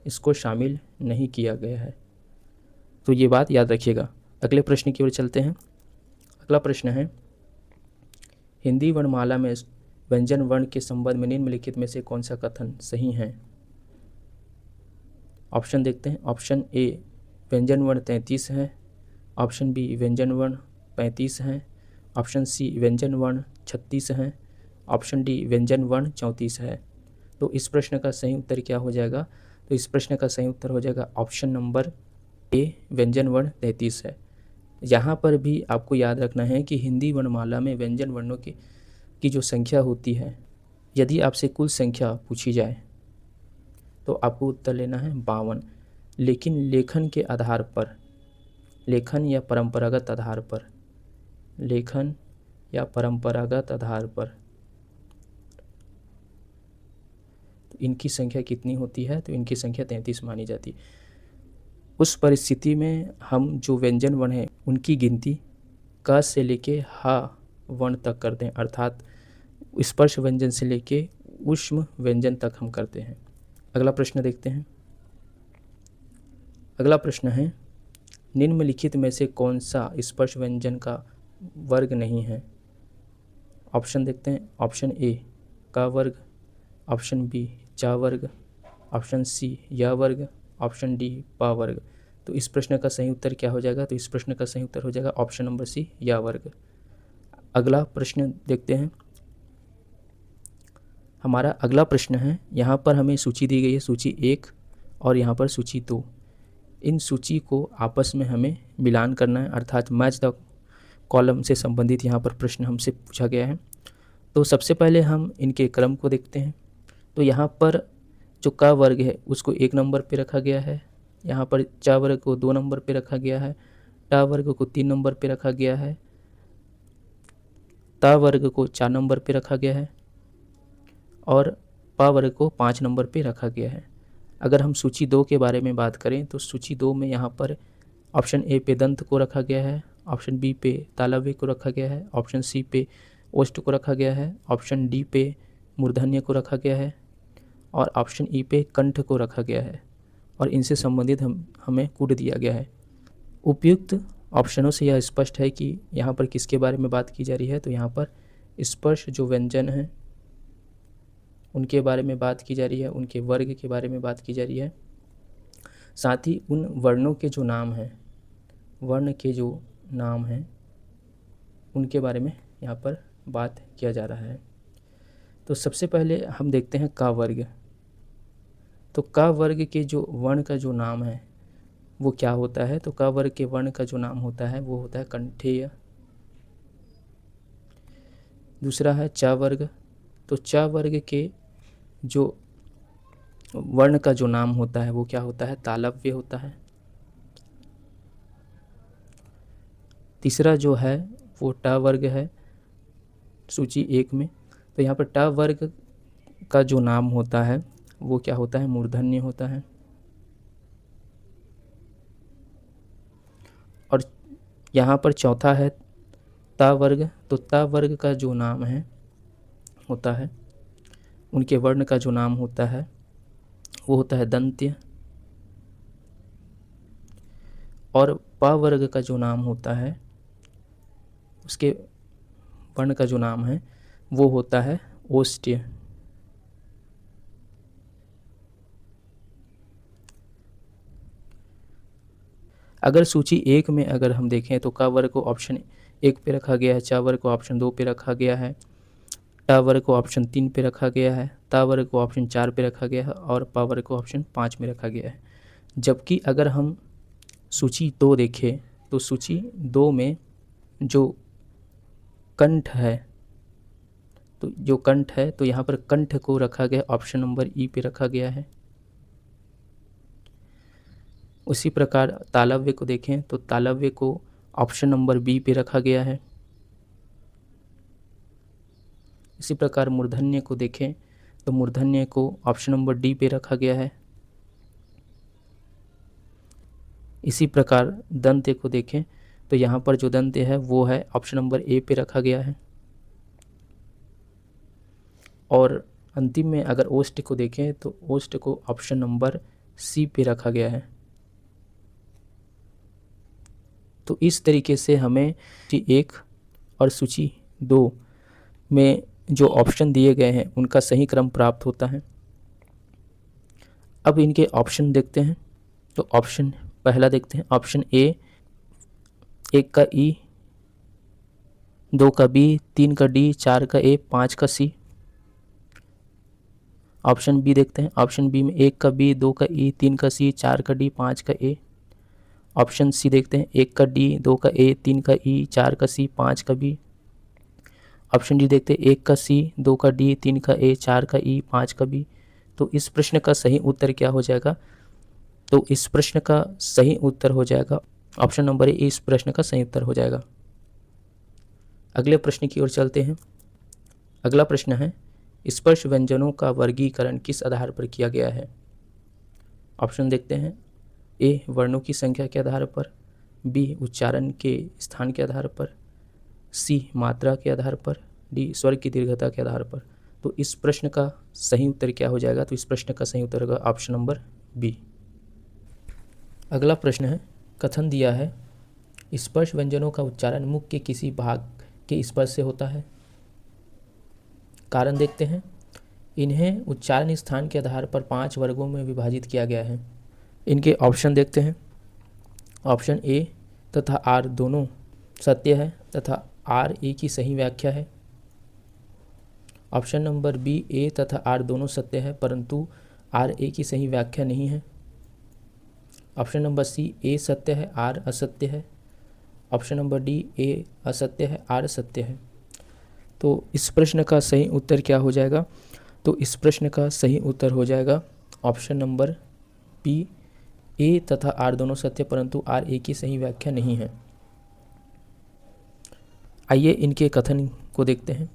इसको शामिल नहीं किया गया है। तो ये बात याद रखिएगा। अगले प्रश्न की ओर चलते हैं। अगला प्रश्न है, हिंदी वर्णमाला में व्यंजन वर्ण के संबंध में निम्नलिखित में से कौन सा कथन सही है? ऑप्शन देखते हैं। ऑप्शन ए व्यंजन वर्ण 33 है, ऑप्शन बी व्यंजन वर्ण 35 हैं, ऑप्शन सी व्यंजन वर्ण 36 हैं, ऑप्शन डी व्यंजन वर्ण 34 है। तो इस प्रश्न का सही उत्तर क्या हो जाएगा? तो इस प्रश्न का सही उत्तर हो जाएगा ऑप्शन नंबर ए व्यंजन वर्ण 33 है। यहाँ पर भी आपको याद रखना है कि हिंदी वर्णमाला में व्यंजन वर्णों की जो संख्या होती है, यदि आपसे कुल संख्या पूछी जाए तो आपको उत्तर लेना है 52। लेकिन लेखन के आधार पर, लेखन या परंपरागत आधार पर, लेखन या परंपरागत आधार पर तो इनकी संख्या कितनी होती है? तो इनकी संख्या 33 मानी जाती है। उस परिस्थिति में हम जो व्यंजन वर्ण हैं उनकी गिनती क से लेके हा वर्ण तक करते हैं, अर्थात स्पर्श व्यंजन से लेके ऊष्म व्यंजन तक हम करते हैं। अगला प्रश्न देखते हैं। अगला प्रश्न है, निम्नलिखित में से कौन सा स्पर्श व्यंजन का वर्ग नहीं है? ऑप्शन देखते हैं। ऑप्शन ए का वर्ग, ऑप्शन बी चा वर्ग, ऑप्शन सी या वर्ग, ऑप्शन डी पा वर्ग। तो इस प्रश्न का सही उत्तर क्या हो जाएगा? तो इस प्रश्न का सही उत्तर हो जाएगा ऑप्शन नंबर सी या वर्ग। अगला प्रश्न देखते हैं। हमारा अगला प्रश्न है, यहाँ पर हमें सूची दी गई है, सूची 1 और यहाँ पर सूची 2। इन सूची को आपस में हमें मिलान करना है, अर्थात मैच द कॉलम से संबंधित यहाँ पर प्रश्न हमसे पूछा गया है। तो सबसे पहले हम इनके क्रम को देखते हैं। तो यहाँ पर जो का वर्ग है उसको 1 नंबर पे रखा गया है, यहाँ पर चा वर्ग को 2 नंबर पे रखा गया है, टा वर्ग को 3 नंबर पे रखा गया है, ता वर्ग को 4 नंबर पे रखा गया है और पा वर्ग को 5 नंबर पे रखा गया है। अगर हम सूची 2 के बारे में बात करें तो सूची 2 में यहाँ पर ऑप्शन ए पे दंत को रखा गया है, ऑप्शन बी पे तालव्य को रखा गया है, ऑप्शन सी पे ओष्ठ को रखा गया है, ऑप्शन डी पे मूर्धन्य को रखा गया है और ऑप्शन ई पे कंठ को रखा गया है और इनसे संबंधित हमें कूट दिया गया है। उपयुक्त ऑप्शनों से यह स्पष्ट है कि यहाँ पर किसके बारे में बात की जा रही है। तो यहाँ पर स्पर्श जो व्यंजन हैं उनके बारे में बात की जा रही है, उनके वर्ग के बारे में बात की जा रही है, साथ ही उन वर्णों के जो नाम हैं, वर्ण के जो नाम हैं उनके बारे में यहाँ पर बात किया जा रहा है। तो सबसे पहले हम देखते हैं का वर्ग। तो का वर्ग के जो वर्ण का जो नाम है वो क्या होता है। तो का वर्ग के वर्ण का जो नाम होता है वो होता है कंठेय। दूसरा है च वर्ग। तो च वर्ग के जो वर्ण का जो नाम होता है वो क्या होता है, तालव्य होता है। तीसरा जो है वो ट वर्ग है सूची 1 में। तो यहाँ पर ट वर्ग का जो नाम होता है वो क्या होता है, मूर्धन्य होता है। और यहाँ पर चौथा है ता वर्ग। तो ता वर्ग का जो नाम है होता है, उनके वर्ण का जो नाम होता है वो होता है दंत्य। और प वर्ग का जो नाम होता है उसके वर्ण का जो नाम है वो होता है ओष्ठ्य। अगर सूची 1 में अगर हम देखें तो क वर्ग को ऑप्शन 1 पे रखा गया है, च वर्ग को ऑप्शन 2 पे रखा गया है, ट वर्ग को ऑप्शन 3 पे रखा गया है, त वर्ग को ऑप्शन 4 पे रखा गया है और प वर्ग को ऑप्शन 5 में रखा गया है। जबकि अगर हम सूची 2 देखें तो सूची 2 में जो कंठ है, तो जो कंठ है तो यहाँ पर कंठ को रखा गया ऑप्शन नंबर ई पे रखा गया है। उसी प्रकार तालव्य को देखें तो तालव्य को ऑप्शन नंबर बी पे रखा गया है। इसी प्रकार मूर्धन्य को देखें तो मूर्धन्य को ऑप्शन नंबर डी पे रखा गया है। इसी प्रकार दंत्य को देखें तो यहाँ पर जो दंत्य है वो है ऑप्शन नंबर ए पे रखा गया है। और अंतिम में अगर ओष्ठ को देखें तो ओष्ठ को ऑप्शन नंबर सी पे रखा गया है। तो इस तरीके से हमें सूची 1 और सूची 2 में जो ऑप्शन दिए गए हैं उनका सही क्रम प्राप्त होता है। अब इनके ऑप्शन देखते हैं। तो ऑप्शन पहला देखते हैं, ऑप्शन ए 1 का ई, 2 का बी, 3 का डी, 4 का ए, 5 का सी। ऑप्शन बी देखते हैं, ऑप्शन बी में 1 का बी, 2 का ई, 3 का सी, 4 का डी, 5 का ए। ऑप्शन सी देखते हैं, 1 का डी, 2 का ए, 3 का ई, 4 का सी, 5 का बी। ऑप्शन डी देखते हैं, 1 का सी, 2 का डी, 3 का ए, 4 का ई, 5 का बी। तो इस प्रश्न का सही उत्तर क्या हो जाएगा। तो इस प्रश्न का सही उत्तर हो जाएगा ऑप्शन नंबर ए, इस प्रश्न का सही उत्तर हो जाएगा। अगले प्रश्न की ओर चलते हैं। अगला प्रश्न है, स्पर्श व्यंजनों का वर्गीकरण किस आधार पर किया गया है। ऑप्शन देखते हैं, ए वर्णों की संख्या के आधार पर, बी उच्चारण के स्थान के आधार पर, सी मात्रा के आधार पर, डी स्वर की दीर्घता के आधार पर। तो इस प्रश्न का सही उत्तर क्या हो जाएगा। तो इस प्रश्न का सही उत्तर होगा ऑप्शन नंबर बी। अगला प्रश्न है, कथन दिया है स्पर्श व्यंजनों का उच्चारण मुख के किसी भाग के स्पर्श से होता है। कारण देखते हैं, इन्हें उच्चारण स्थान के आधार पर 5 वर्गों में विभाजित किया गया है। इनके ऑप्शन देखते हैं। ऑप्शन ए तथा आर दोनों सत्य है तथा आर ए की सही व्याख्या है। ऑप्शन नंबर बी ए तथा आर दोनों सत्य है परंतु आर ए की सही व्याख्या नहीं है। ऑप्शन नंबर सी ए सत्य है आर असत्य है। ऑप्शन नंबर डी ए असत्य है आर सत्य है। तो इस प्रश्न का सही उत्तर क्या हो जाएगा। तो इस प्रश्न का सही उत्तर हो जाएगा ऑप्शन नंबर बी, ए तथा आर दोनों सत्य परंतु आर ए की सही व्याख्या नहीं है। आइए इनके कथन को देखते हैं।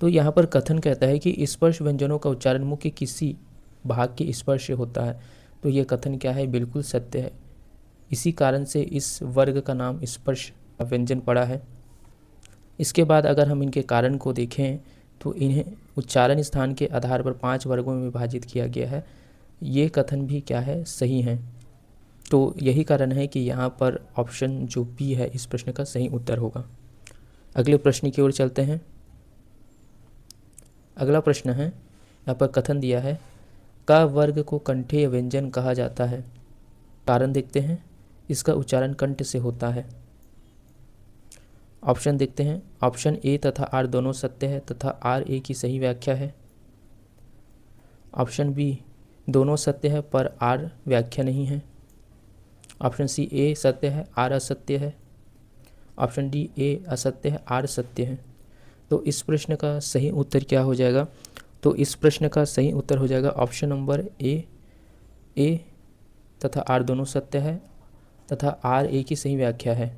तो यहाँ पर कथन कहता है कि स्पर्श व्यंजनों का उच्चारण मुख के किसी भाग के स्पर्श से होता है। तो ये कथन क्या है, बिल्कुल सत्य है। इसी कारण से इस वर्ग का नाम स्पर्श व्यंजन पड़ा है। इसके बाद अगर हम इनके कारण को देखें तो इन्हें उच्चारण स्थान के आधार पर 5 वर्गों में विभाजित किया गया है। ये कथन भी क्या है, सही है। तो यही कारण है कि यहाँ पर ऑप्शन जो बी है इस प्रश्न का सही उत्तर होगा। अगले प्रश्न की ओर चलते हैं। अगला प्रश्न है, यहाँ पर कथन दिया है, का वर्ग को कंठीय व्यंजन कहा जाता है। कारण देखते हैं, इसका उच्चारण कंठ से होता है। ऑप्शन देखते हैं, ऑप्शन ए तथा आर दोनों सत्य है तथा आर ए की सही व्याख्या है। ऑप्शन बी दोनों सत्य है पर आर व्याख्या नहीं है। ऑप्शन सी ए सत्य है आर असत्य है। ऑप्शन डी ए असत्य है आर सत्य है। तो इस प्रश्न का सही उत्तर क्या हो जाएगा, तो इस प्रश्न का सही उत्तर हो जाएगा ऑप्शन नंबर ए तथा आर दोनों सत्य है तथा आर ए की सही व्याख्या है।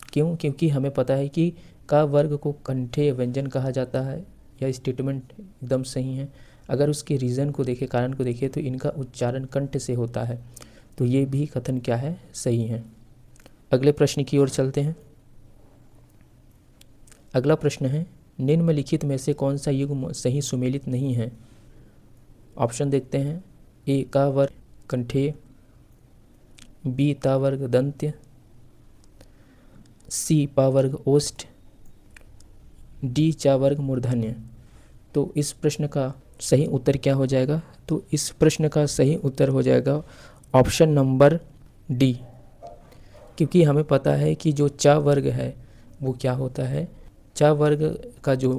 क्यों? क्योंकि हमें पता है कि का वर्ग को कंठेय व्यंजन कहा जाता है। यह स्टेटमेंट एकदम सही है। अगर उसके रीज़न को देखें, कारण को देखें, तो इनका उच्चारण कंठ से होता है। तो ये भी कथन क्या है, सही है। अगले प्रश्न की ओर चलते हैं। अगला प्रश्न है, निम्नलिखित में से कौन सा युग्म सही सुमेलित नहीं है। ऑप्शन देखते हैं, ए का वर्ग कंठेय, बी ता वर्ग दंत्य, सी पा वर्ग ओष्ठ, डी चा वर्ग मूर्धन्य। तो इस प्रश्न का सही उत्तर क्या हो जाएगा, तो इस प्रश्न का सही उत्तर हो जाएगा ऑप्शन नंबर डी। क्योंकि हमें पता है कि जो चा वर्ग है वो क्या होता है, चा वर्ग का जो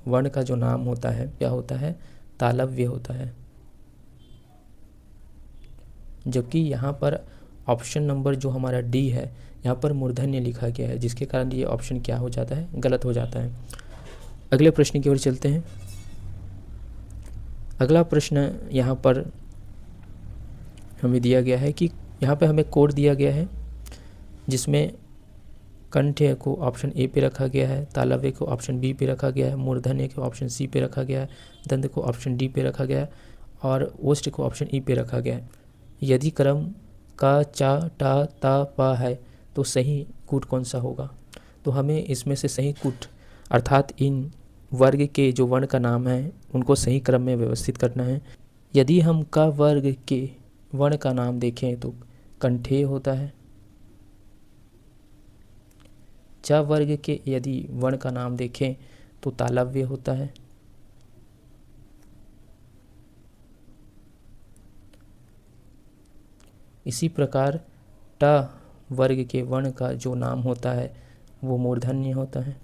वर्ण का जो नाम होता है क्या होता है, तालव्य होता है। जबकि यहाँ पर ऑप्शन नंबर जो हमारा डी है यहाँ पर मूर्धन्य लिखा गया है, जिसके कारण ये ऑप्शन क्या हो जाता है, गलत हो जाता है। अगले प्रश्न की ओर चलते हैं। अगला प्रश्न यहाँ पर हमें दिया गया है कि यहाँ पे हमें कोड दिया गया है जिसमें कंठ्य को ऑप्शन ए पे रखा गया है, तालव्य को ऑप्शन बी पे रखा गया है, मूर्धन्य को ऑप्शन सी पे रखा गया है, दंत को ऑप्शन डी पे रखा गया है और ओष्ठ को ऑप्शन ई पे रखा गया है। यदि क्रम का चा टा ता पा है तो सही कूट कौन सा होगा, तो हमें इसमें से सही कूट अर्थात इन वर्ग के जो वर्ण का नाम है उनको सही क्रम में व्यवस्थित करना है। यदि हम का वर्ग के वर्ण का नाम देखें तो कंठेय होता है। च वर्ग के यदि वर्ण का नाम देखें तो तालव्य होता है। इसी प्रकार ट वर्ग के वर्ण का जो नाम होता है वो मूर्धन्य होता है।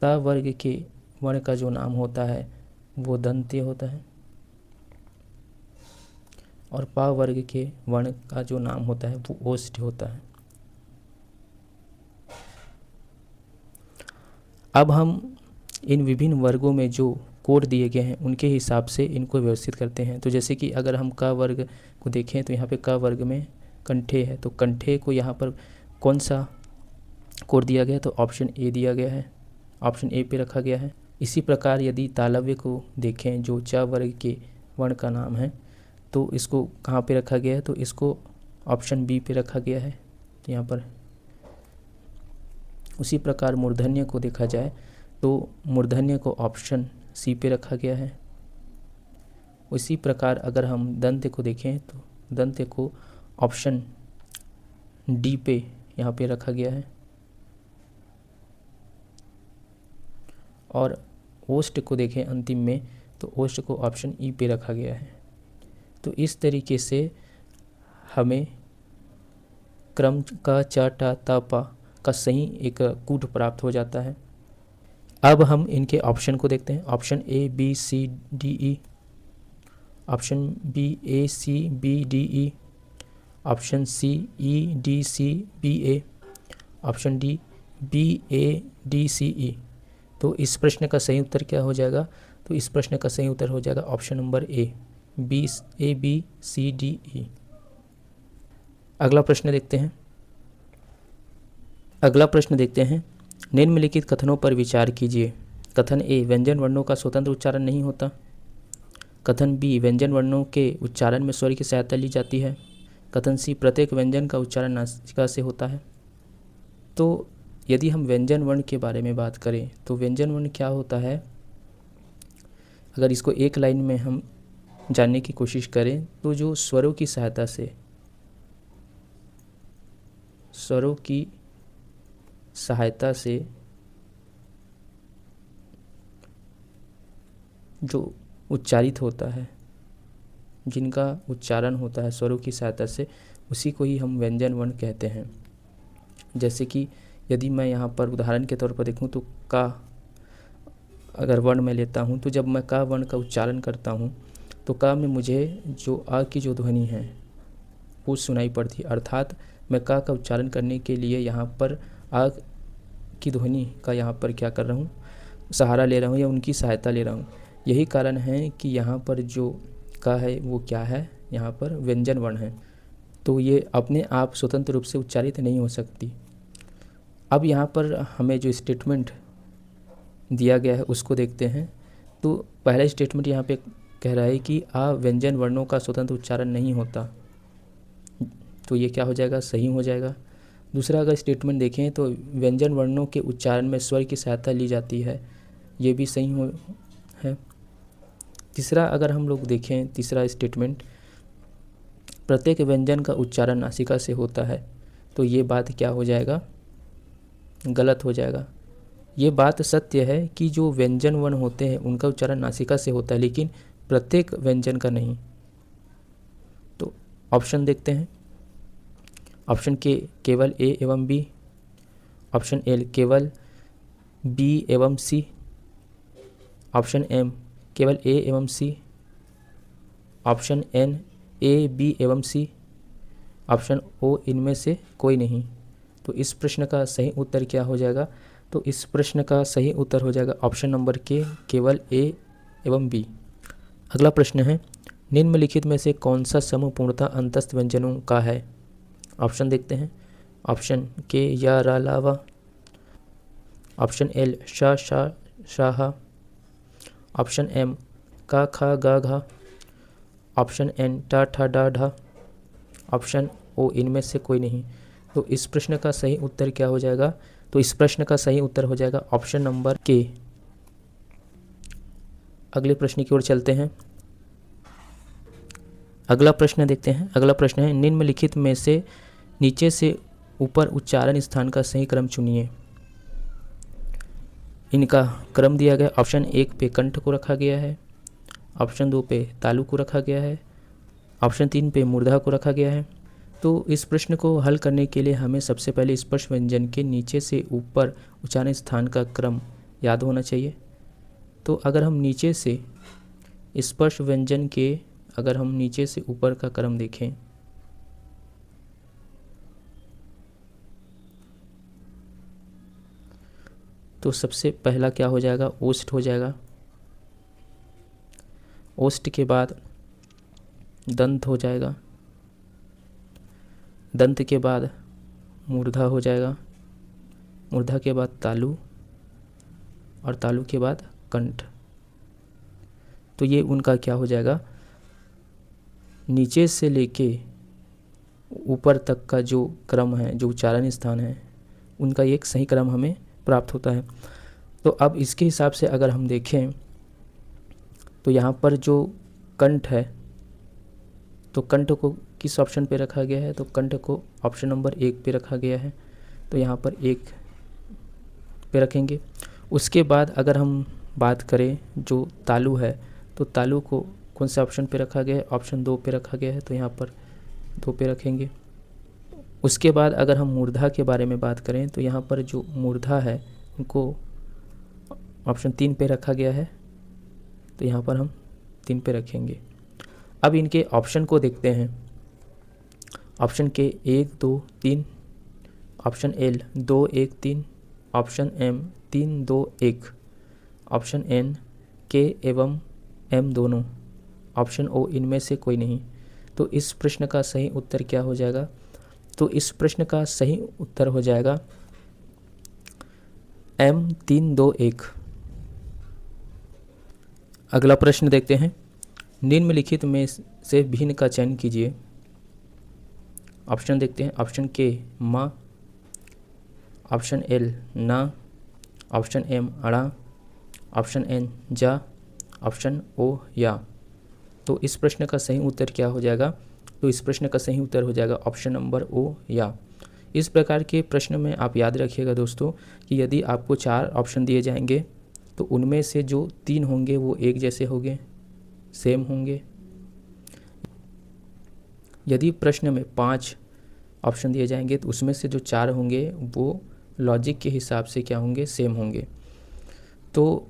त वर्ग के वर्ण का जो नाम होता है वो दंत्य होता है और पा वर्ग के वर्ण का जो नाम होता है वो ओष्ठ होता है। अब हम इन विभिन्न वर्गों में जो कोड दिए गए हैं उनके हिसाब से इनको व्यवस्थित करते हैं। तो जैसे कि अगर हम क वर्ग को देखें तो यहाँ पे क वर्ग में कंठे है, तो कंठे को यहाँ पर कौन सा कोड दिया गया, तो ऑप्शन ए दिया गया है, ऑप्शन ए पे रखा गया है। इसी प्रकार यदि तालव्य को देखें जो च वर्ग के वर्ण का नाम है तो इसको कहाँ पे रखा गया है, तो इसको ऑप्शन बी पे रखा गया है यहाँ पर। उसी प्रकार मूर्धन्य को देखा जाए तो मूर्धन्य को ऑप्शन सी पे रखा गया है। उसी प्रकार अगर हम दंत्य को देखें तो दंत्य को ऑप्शन डी पे यहाँ पे रखा गया है और ओष्ठ को देखें अंतिम में तो ओष्ठ को ऑप्शन ई पे रखा गया है। तो इस तरीके से हमें क्रम का च टा ता पा का सही एक कूट प्राप्त हो जाता है। अब हम इनके ऑप्शन को देखते हैं। Option A B C D E, option B A C B D E, option C E D C B A, option D B A D C E. तो इस प्रश्न का सही उत्तर क्या हो जाएगा, तो इस प्रश्न का सही उत्तर हो जाएगा option number A B C D E. अगला प्रश्न देखते हैं। निम्नलिखित कथनों पर विचार कीजिए। कथन ए, व्यंजन वर्णों का स्वतंत्र उच्चारण नहीं होता। कथन बी, व्यंजन वर्णों के उच्चारण में स्वर की सहायता ली जाती है। कथन सी, प्रत्येक व्यंजन का उच्चारण नासिका से होता है। तो यदि हम व्यंजन वर्ण के बारे में बात करें तो व्यंजन वर्ण क्या होता है, अगर इसको एक लाइन में हम जानने की कोशिश करें तो जो स्वरों की सहायता से जो उच्चारित होता है, जिनका उच्चारण होता है स्वरों की सहायता से, उसी को ही हम व्यंजन वर्ण कहते हैं। जैसे कि यदि मैं यहाँ पर उदाहरण के तौर पर देखूँ तो का अगर वर्ण मैं लेता हूँ, तो जब मैं का वर्ण का उच्चारण करता हूँ तो का में मुझे जो आ की जो ध्वनि है वो सुनाई पड़ती है। अर्थात मैं का उच्चारण करने के लिए यहाँ पर आ की ध्वनि का यहाँ पर क्या कर रहा हूँ, सहारा ले रहा हूँ या उनकी सहायता ले रहा हूँ। यही कारण है कि यहाँ पर जो का है वो क्या है, यहाँ पर व्यंजन वर्ण है। तो ये अपने आप स्वतंत्र रूप से उच्चारित नहीं हो सकती। अब यहाँ पर हमें जो स्टेटमेंट दिया गया है उसको देखते हैं। तो पहला स्टेटमेंट यहाँ पे कह रहा है कि आ व्यंजन वर्णों का स्वतंत्र उच्चारण नहीं होता, तो ये क्या हो जाएगा, सही हो जाएगा। दूसरा अगर स्टेटमेंट देखें तो व्यंजन वर्णों के उच्चारण में स्वर की सहायता ली जाती है, ये भी सही है। तीसरा अगर हम लोग देखें, तीसरा स्टेटमेंट, प्रत्येक व्यंजन का उच्चारण नासिका से होता है, तो ये बात क्या हो जाएगा, गलत हो जाएगा। ये बात सत्य है कि जो व्यंजन वर्ण होते हैं उनका उच्चारण नासिका से होता है, लेकिन प्रत्येक व्यंजन का नहीं। तो ऑप्शन देखते हैं। ऑप्शन के केवल ए एवं बी, ऑप्शन एल केवल बी एवं सी, ऑप्शन एम केवल ए एवं सी, ऑप्शन एन ए बी एवं सी, ऑप्शन ओ इनमें से कोई नहीं। तो इस प्रश्न का सही उत्तर क्या हो जाएगा, तो इस प्रश्न का सही उत्तर हो जाएगा ऑप्शन नंबर के, केवल ए एवं बी। अगला प्रश्न है, निम्नलिखित में से कौन सा समूह पूर्णतः अंतस्थ व्यंजनों का है। ऑप्शन देखते हैं। ऑप्शन के या रा लावा, ऑप्शन एल शा शा शाहा, ऑप्शन एम का खा गा घा, ऑप्शन एन टा ठा डा ढा, ऑप्शन ओ इनमें से कोई नहीं। तो इस प्रश्न का सही उत्तर क्या हो जाएगा, तो इस प्रश्न का सही उत्तर हो जाएगा ऑप्शन नंबर के। अगले प्रश्न की ओर चलते हैं। अगला प्रश्न देखते हैं। अगला प्रश्न है, निम्नलिखित में से नीचे से ऊपर उच्चारण स्थान का सही क्रम चुनिए। इनका क्रम दिया गया, ऑप्शन 1 पे कंठ को रखा गया है, ऑप्शन 2 पे तालु को रखा गया है, ऑप्शन 3 पे मूर्धा को रखा गया है। तो इस प्रश्न को हल करने के लिए हमें सबसे पहले स्पर्श व्यंजन के नीचे से ऊपर उच्चारण स्थान का क्रम याद होना चाहिए। तो अगर हम नीचे से स्पर्श व्यंजन के अगर हम नीचे से ऊपर का क्रम देखें तो सबसे पहला क्या हो जाएगा, ओष्ठ हो जाएगा। ओष्ठ के बाद दंत हो जाएगा, दंत के बाद मूर्धा हो जाएगा, मूर्धा के बाद तालु और तालु के बाद कंठ। तो ये उनका क्या हो जाएगा, नीचे से लेके ऊपर तक का जो क्रम है, जो उच्चारण स्थान है, उनका एक सही क्रम हमें प्राप्त होता है। तो अब इसके हिसाब से अगर हम देखें तो यहाँ पर जो कंठ है, तो कंठ को किस ऑप्शन पे रखा गया है, तो कंठ को ऑप्शन नंबर 1 पे रखा गया है, तो यहाँ पर 1 पे रखेंगे। उसके बाद अगर हम बात करें जो तालु है, तो तालु को कौन से ऑप्शन पे रखा गया है, ऑप्शन 2 पे रखा गया है, तो यहाँ पर 2 पे रखेंगे। उसके बाद अगर हम मूर्धा के बारे में बात करें तो यहाँ पर जो मूर्धा है उनको ऑप्शन 3 पे रखा गया है, तो यहाँ पर हम 3 पे रखेंगे। अब इनके ऑप्शन को देखते हैं। ऑप्शन के 1 2 3, option L 2 1 3, option M 3 2 1, option N K एवं एम दोनों, ऑप्शन ओ इनमें से कोई नहीं। तो इस प्रश्न का सही उत्तर क्या हो जाएगा, तो इस प्रश्न का सही उत्तर हो जाएगा M321। अगला प्रश्न देखते हैं, निम्नलिखित में से भिन्न का चयन कीजिए। ऑप्शन देखते हैं, ऑप्शन के माँ, ऑप्शन एल ना, ऑप्शन एम अड़ा, ऑप्शन एन जा, ऑप्शन ओ या। तो इस प्रश्न का सही उत्तर क्या हो जाएगा? तो इस प्रश्न का सही उत्तर हो जाएगा ऑप्शन नंबर ओ या। इस प्रकार के प्रश्न में आप याद रखिएगा दोस्तों कि यदि आपको 4 ऑप्शन दिए जाएंगे तो उनमें से जो 3 होंगे वो एक जैसे होंगे, सेम होंगे। यदि प्रश्न में 5 ऑप्शन दिए जाएंगे तो उसमें से जो 4 होंगे वो लॉजिक के हिसाब से क्या होंगे? सेम होंगे। तो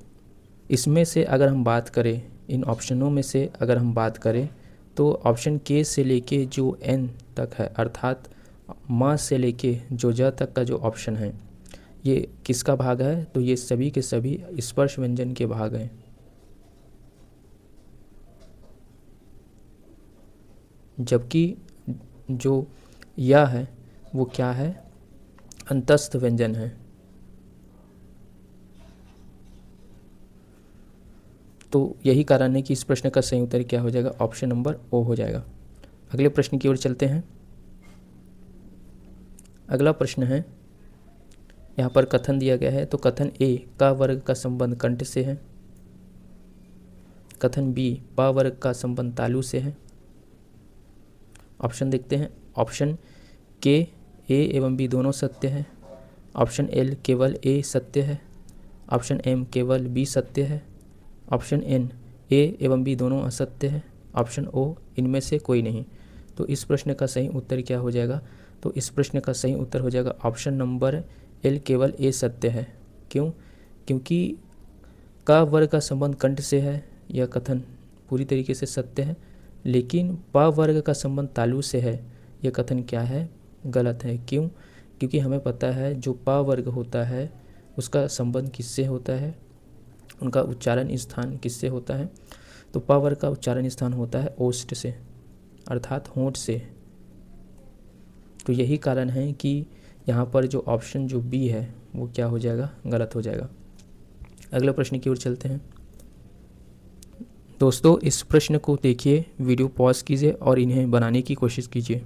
इसमें से अगर हम बात करें, इन ऑप्शनों में से अगर हम बात करें तो ऑप्शन के से लेके जो एन तक है, अर्थात माँ से लेके जो ज तक का जो ऑप्शन है, ये किसका भाग है? तो ये सभी के सभी स्पर्श व्यंजन के भाग हैं। जबकि जो या है वो क्या है? अंतस्थ व्यंजन है। तो यही कारण है कि इस प्रश्न का सही उत्तर क्या हो जाएगा? ऑप्शन नंबर ओ हो जाएगा। अगले प्रश्न की ओर चलते हैं। अगला प्रश्न है, यहाँ पर कथन दिया गया है। तो कथन ए, का वर्ग का संबंध कंठ से है। कथन बी, पा वर्ग का संबंध तालु से है। ऑप्शन देखते हैं, ऑप्शन के ए एवं बी दोनों सत्य है। ऑप्शन एल केवल ए सत्य है। ऑप्शन एम केवल बी सत्य है। ऑप्शन एन ए एवं बी दोनों असत्य है। ऑप्शन ओ इनमें से कोई नहीं। तो इस प्रश्न का सही उत्तर क्या हो जाएगा? तो इस प्रश्न का सही उत्तर हो जाएगा ऑप्शन नंबर एल केवल ए सत्य है। क्यों? क्योंकि का वर्ग का संबंध कंठ से है, यह कथन पूरी तरीके से सत्य है। लेकिन पा वर्ग का संबंध तालु से है, यह कथन क्या है? गलत है। क्यों? क्योंकि हमें पता है जो पा वर्ग होता है उसका संबंध किससे होता है? उनका उच्चारण स्थान किससे होता है? तो पा वर्ग का उच्चारण स्थान होता है ओष्ठ से, अर्थात होंठ से। तो यही कारण है कि यहाँ पर जो ऑप्शन जो बी है वो क्या हो जाएगा? गलत हो जाएगा। अगले प्रश्न की ओर चलते हैं। दोस्तों इस प्रश्न को देखिए, वीडियो पॉज कीजिए और इन्हें बनाने की कोशिश कीजिए।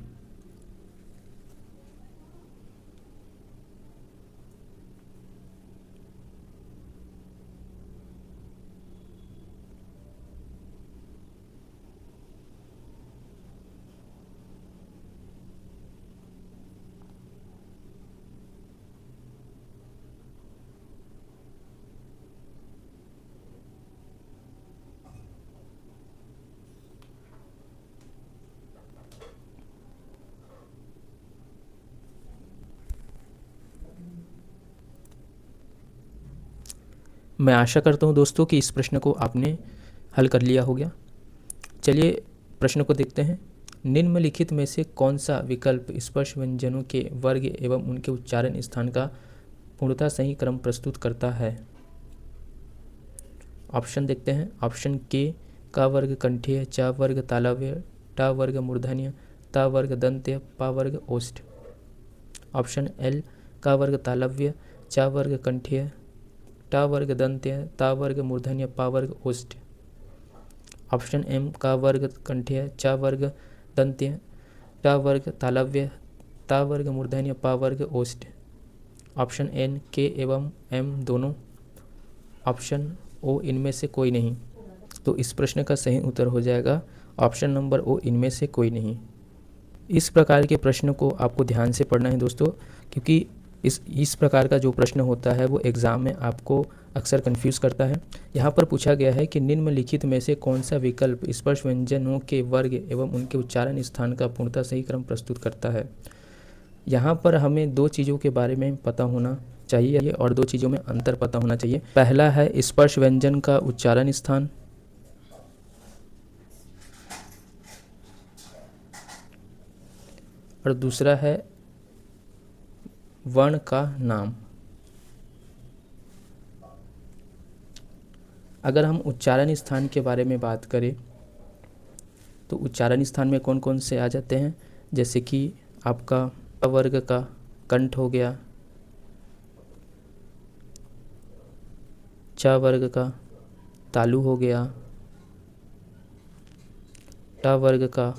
मैं आशा करता हूँ दोस्तों कि इस प्रश्न को आपने हल कर लिया हो गया। चलिए प्रश्न को देखते हैं। निम्नलिखित में से कौन सा विकल्प स्पर्श व्यंजनों के वर्ग एवं उनके उच्चारण स्थान का पूर्णतः सही क्रम प्रस्तुत करता है? ऑप्शन देखते हैं। ऑप्शन के, का वर्ग कंठीय, चा वर्ग तालव्य, टा वर्ग मूर्धन्य, ता वर्ग दंत्य, पा वर्ग ओष्ठ। ऑप्शन एल, का वर्ग तालव्य, चा वर्ग कंठीय, टा वर्ग दंत्य, ता वर्ग मूर्धन्य, पा वर्ग ओष्ठ। ऑप्शन एम, का वर्ग कंठीय, चा वर्ग दंत्य, टा वर्ग तालव्य, ता वर्ग मूर्धन्य, पा वर्ग ओष्ठ। ऑप्शन एन, के एवं एम दोनों। ऑप्शन ओ इनमें से कोई नहीं। तो इस प्रश्न का सही उत्तर हो जाएगा ऑप्शन नंबर ओ, इनमें से कोई नहीं। इस प्रकार के प्रश्न को आपको ध्यान से पढ़ना है दोस्तों, क्योंकि इस प्रकार का जो प्रश्न होता है वो एग्ज़ाम में आपको अक्सर कंफ्यूज करता है। यहाँ पर पूछा गया है कि निम्नलिखित में से कौन सा विकल्प स्पर्श व्यंजनों के वर्ग एवं उनके उच्चारण स्थान का पूर्णतः सही क्रम प्रस्तुत करता है। यहाँ पर हमें 2 चीज़ों के बारे में पता होना चाहिए और 2 चीज़ों में अंतर पता होना चाहिए। पहला है स्पर्श व्यंजन का उच्चारण स्थान, और दूसरा है वर्ण का नाम। अगर हम उच्चारण स्थान के बारे में बात करें तो उच्चारण स्थान में कौन कौन से आ जाते हैं? जैसे कि आपका वर्ग का कंठ हो गया, च वर्ग का तालु हो गया, ट वर्ग का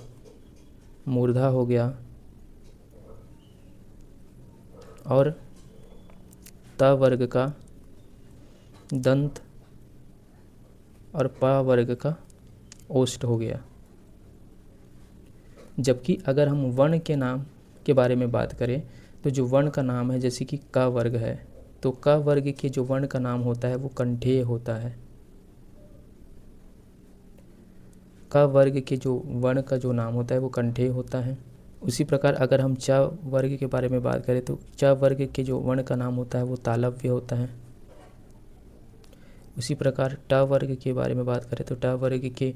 मूर्धा हो गया और त वर्ग का दंत और प वर्ग का ओष्ठ हो गया। जबकि अगर हम वर्ण के नाम के बारे में बात करें तो जो वर्ण का नाम है, जैसे कि क वर्ग है, तो क वर्ग के जो वर्ण का नाम होता है वो कंठेय होता है। क वर्ग के जो वर्ण का जो नाम होता है वो कंठेय होता है। उसी प्रकार अगर हम च वर्ग के बारे में बात करें तो च वर्ग के जो वर्ण का नाम होता है वो तालव्य होता है। उसी प्रकार ट वर्ग के बारे में बात करें तो ट वर्ग के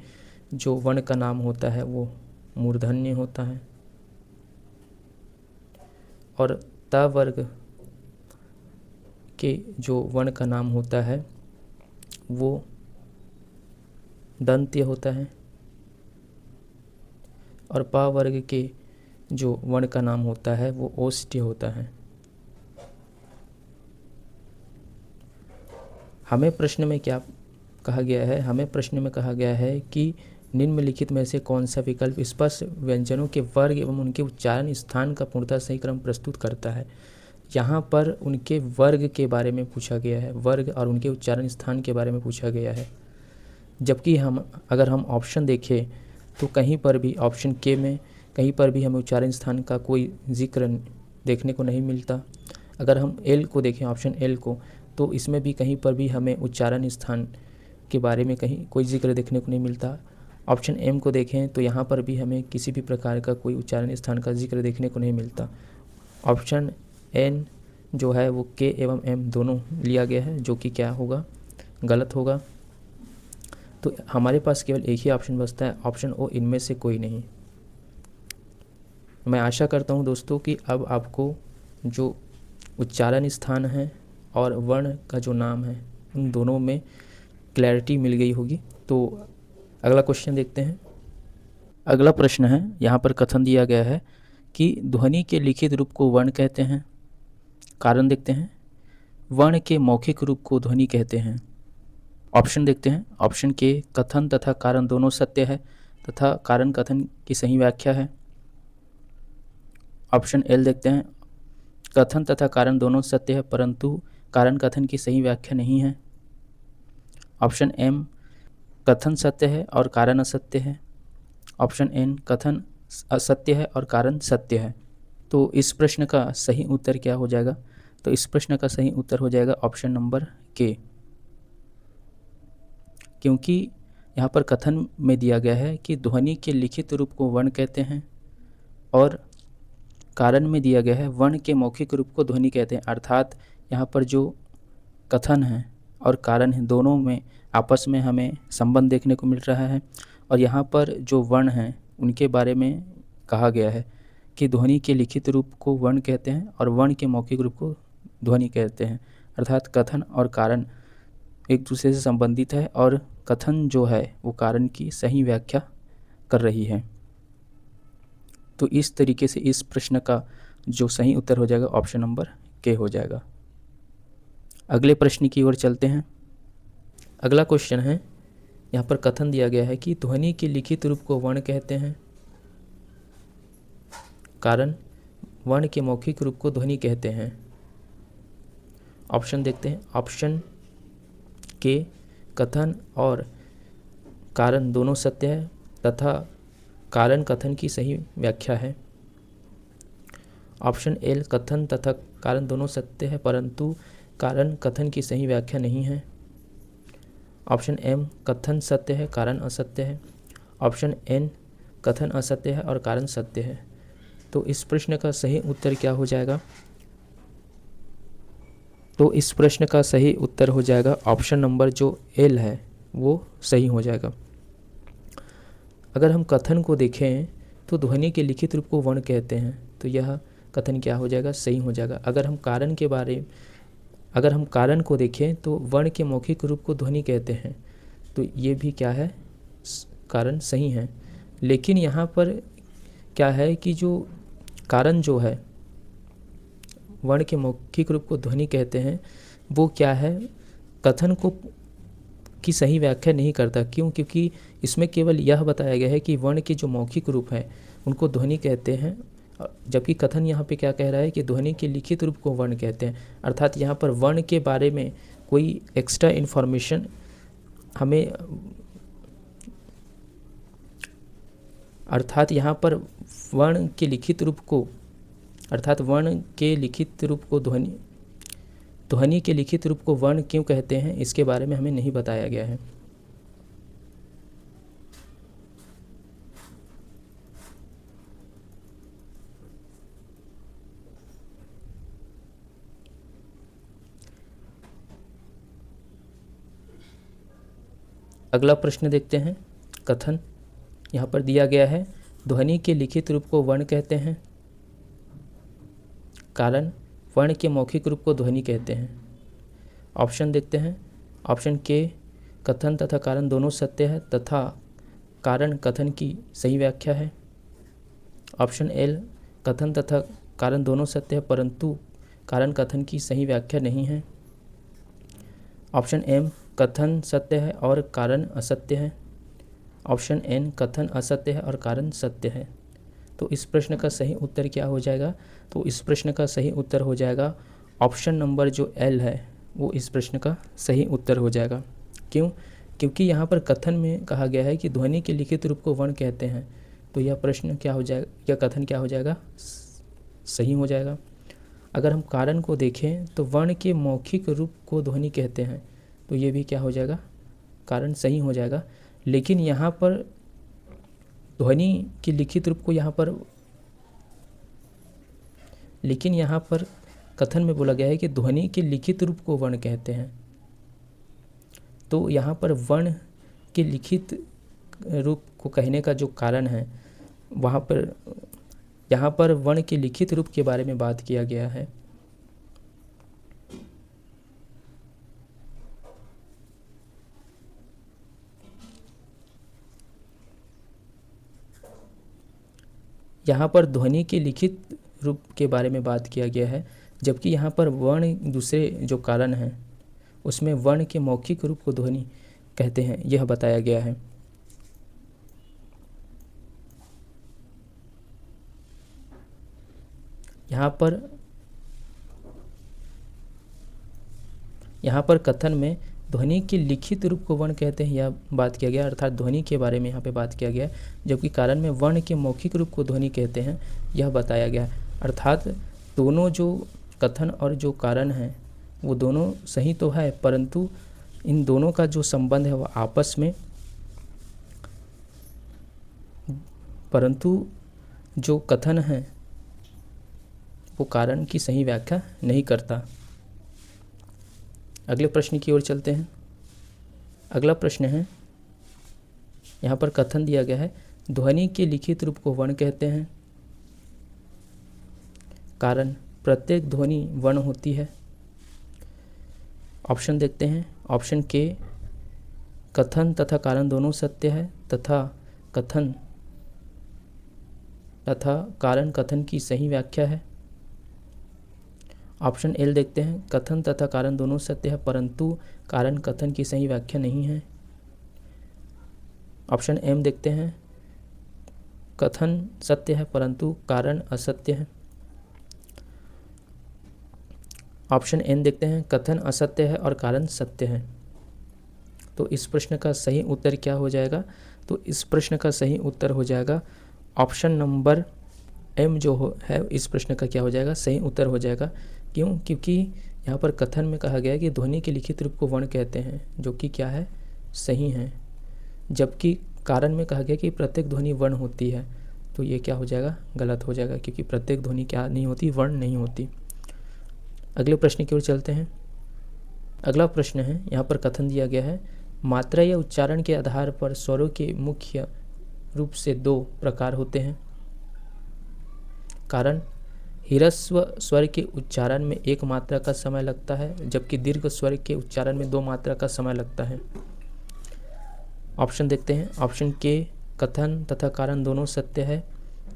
जो वर्ण का नाम होता है वो मूर्धन्य होता है और त वर्ग के जो वर्ण का नाम होता है वो दंत्य होता है और प वर्ग के जो वर्ण का नाम होता है वो ओष्ठ्य होता है। हमें प्रश्न में क्या कहा गया है? हमें प्रश्न में कहा गया है कि निम्नलिखित में से कौन सा विकल्प स्पष्ट व्यंजनों के वर्ग एवं उनके उच्चारण स्थान का पूर्णतः सही क्रम प्रस्तुत करता है। यहाँ पर उनके वर्ग के बारे में पूछा गया है, वर्ग और उनके उच्चारण स्थान के बारे में पूछा गया है। जबकि अगर हम ऑप्शन देखें तो कहीं पर भी ऑप्शन के में कहीं पर भी हमें उच्चारण स्थान का कोई जिक्र देखने को नहीं मिलता। अगर हम एल को देखें, ऑप्शन एल को, तो इसमें भी कहीं पर भी हमें उच्चारण स्थान के बारे में कहीं कोई जिक्र देखने को नहीं मिलता। ऑप्शन एम को देखें तो यहाँ पर भी हमें किसी भी प्रकार का कोई उच्चारण स्थान का जिक्र देखने को नहीं मिलता। ऑप्शन एन जो है वो के एवं एम दोनों लिया गया है, जो कि क्या होगा? गलत होगा। तो हमारे पास केवल एक ही ऑप्शन बचता है, ऑप्शन ओ, इनमें से कोई नहीं। मैं आशा करता हूँ दोस्तों कि अब आपको जो उच्चारण स्थान है और वर्ण का जो नाम है उन दोनों में क्लैरिटी मिल गई होगी। तो अगला क्वेश्चन देखते हैं। अगला प्रश्न है, यहाँ पर कथन दिया गया है कि ध्वनि के लिखित रूप को वर्ण कहते हैं। कारण देखते हैं। वर्ण के मौखिक रूप को ध्वनि कहते हैं। ऑप्शन देखते हैं। ऑप्शन के, कथन तथा कारण दोनों सत्य है तथा कारण कथन की सही व्याख्या है। ऑप्शन एल देखते हैं। कथन तथा कारण दोनों सत्य है परंतु कारण कथन की सही व्याख्या नहीं है। ऑप्शन एम, कथन सत्य है और कारण असत्य है। ऑप्शन एन, कथन असत्य है और कारण सत्य है। तो इस प्रश्न का सही उत्तर क्या हो जाएगा? तो इस प्रश्न का सही उत्तर हो जाएगा ऑप्शन नंबर के, क्योंकि यहाँ पर कथन में दिया गया है कि ध्वनि के लिखित रूप को वर्ण कहते हैं और कारण में दिया गया है वर्ण के मौखिक रूप को ध्वनि कहते हैं। अर्थात यहाँ पर जो कथन है और कारण है दोनों में आपस में हमें संबंध देखने को मिल रहा है और यहाँ पर जो वर्ण हैं उनके बारे में कहा गया है कि ध्वनि के लिखित रूप को वर्ण कहते हैं और वर्ण के मौखिक रूप को ध्वनि कहते हैं। अर्थात कथन और कारण एक दूसरे से संबंधित है और कथन जो है वो कारण की सही व्याख्या कर रही है। तो इस तरीके से इस प्रश्न का जो सही उत्तर हो जाएगा ऑप्शन नंबर के हो जाएगा। अगले प्रश्न की ओर चलते हैं। अगला क्वेश्चन है, यहाँ पर कथन दिया गया है कि ध्वनि के लिखित रूप को वर्ण कहते हैं, कारण वर्ण के मौखिक रूप को ध्वनि कहते हैं। ऑप्शन देखते हैं। ऑप्शन के, कथन और कारण दोनों सत्य है तथा कारण कथन की सही व्याख्या है। ऑप्शन एल, कथन तथा कारण दोनों सत्य है परंतु कारण कथन की सही व्याख्या नहीं है। ऑप्शन एम, कथन सत्य है कारण असत्य है। ऑप्शन एन, कथन असत्य है और कारण सत्य है। तो इस प्रश्न का सही उत्तर क्या हो जाएगा? तो इस प्रश्न का सही उत्तर हो जाएगा ऑप्शन नंबर जो एल है वो सही हो जाएगा। अगर हम कथन को देखें तो ध्वनि के लिखित रूप को वर्ण कहते हैं, तो यह कथन क्या हो जाएगा? सही हो जाएगा। अगर हम कारण को देखें तो वर्ण के मौखिक रूप को ध्वनि कहते हैं, तो ये भी क्या है? कारण सही है। लेकिन यहाँ पर क्या है कि जो कारण जो है वर्ण के मौखिक रूप को ध्वनि कहते हैं वो क्या है? कथन को की सही व्याख्या नहीं करता। क्यों? क्योंकि इसमें केवल यह बताया गया है कि वर्ण के जो मौखिक रूप हैं उनको ध्वनि कहते हैं, जबकि कथन यहाँ पे क्या कह रहा है कि ध्वनि के लिखित रूप को वर्ण कहते हैं। अर्थात यहाँ पर वर्ण के बारे में कोई एक्स्ट्रा इन्फॉर्मेशन हमें, अर्थात यहाँ पर वर्ण के लिखित रूप को, अर्थात वर्ण के लिखित रूप को ध्वनि के लिखित रूप को वर्ण क्यों कहते हैं, इसके बारे में हमें नहीं बताया गया है। अगला प्रश्न देखते हैं। कथन यहाँ पर दिया गया है, ध्वनि के लिखित रूप को वर्ण कहते हैं, कारण वर्ण के मौखिक रूप को ध्वनि कहते हैं। ऑप्शन देखते हैं। ऑप्शन के, कथन तथा कारण दोनों सत्य है तथा कारण कथन की सही व्याख्या है। ऑप्शन एल, कथन तथा कारण दोनों सत्य है परंतु कारण कथन की सही व्याख्या नहीं है। ऑप्शन एम, कथन सत्य है और कारण असत्य है। ऑप्शन एन, कथन असत्य है और कारण सत्य है। तो इस प्रश्न का सही उत्तर क्या हो जाएगा? तो इस प्रश्न का सही उत्तर हो जाएगा ऑप्शन नंबर जो एल है, वो इस प्रश्न का सही उत्तर हो जाएगा। क्यों? क्योंकि यहाँ पर कथन में कहा गया है कि ध्वनि के लिखित रूप को वर्ण कहते हैं, तो यह प्रश्न क्या हो जाएगा, यह कथन क्या हो जाएगा? सही हो जाएगा। अगर हम कारण को देखें तो वर्ण के मौखिक रूप को ध्वनि कहते हैं, तो ये भी क्या हो जाएगा? कारण सही हो जाएगा। लेकिन यहाँ पर ध्वनि के लिखित रूप को लेकिन यहाँ पर कथन में बोला गया है कि ध्वनि के लिखित रूप को वर्ण कहते हैं, तो यहाँ पर वर्ण के लिखित रूप को कहने का जो कारण है, वहाँ पर यहाँ पर वर्ण के लिखित रूप के बारे में बात किया गया है। यहाँ पर ध्वनि के लिखित रूप के बारे में बात किया गया है, जबकि यहाँ पर वर्ण दूसरे जो कारण हैं उसमें वर्ण के मौखिक रूप को ध्वनि कहते हैं, यह बताया गया है। यहाँ पर कथन में ध्वनि के लिखित रूप को वर्ण कहते हैं, यह बात किया गया, अर्थात ध्वनि के बारे में यहाँ पे बात किया गया, जबकि कारण में वर्ण के मौखिक रूप को ध्वनि कहते हैं, यह बताया गया। अर्थात दोनों जो कथन और जो कारण हैं वो दोनों सही तो है, परंतु इन दोनों का जो संबंध है वह आपस में, परंतु जो कथन है वो कारण की सही व्याख्या नहीं करता। अगले प्रश्न की ओर चलते हैं। अगला प्रश्न है, यहाँ पर कथन दिया गया है, ध्वनि के लिखित रूप को वर्ण कहते हैं, कारण प्रत्येक ध्वनि वर्ण होती है। ऑप्शन देखते हैं। ऑप्शन के, कथन तथा कारण दोनों सत्य है तथा कथन तथा कारण कथन की सही व्याख्या है। ऑप्शन एल देखते हैं, कथन तथा कारण दोनों सत्य है परंतु कारण कथन की सही व्याख्या नहीं है। ऑप्शन एम देखते हैं, कथन सत्य है परंतु कारण असत्य है। ऑप्शन एन देखते हैं, कथन असत्य है और कारण सत्य है। तो इस प्रश्न का सही उत्तर क्या हो जाएगा? तो इस प्रश्न का सही उत्तर हो जाएगा ऑप्शन नंबर एम जो है, इस प्रश्न का क्या हो जाएगा? सही उत्तर हो जाएगा। क्यों? क्योंकि यहाँ पर कथन में कहा गया है कि ध्वनि के लिखित रूप को वर्ण कहते हैं, जो कि क्या है? सही है। जबकि कारण में कहा गया कि प्रत्येक ध्वनि वर्ण होती है, तो ये क्या हो जाएगा? गलत हो जाएगा, क्योंकि प्रत्येक ध्वनि क्या नहीं होती? वर्ण नहीं होती। अगले प्रश्न की ओर चलते हैं। अगला प्रश्न है, यहाँ पर कथन दिया गया है, मात्रा या उच्चारण के आधार पर स्वरों के मुख्य रूप से दो प्रकार होते हैं। कारण ह्रस्व स्वर के उच्चारण में एक मात्रा का समय लगता है, जबकि दीर्घ स्वर के उच्चारण में दो मात्रा का समय लगता है। ऑप्शन देखते हैं। ऑप्शन के, कथन तथा कारण दोनों सत्य है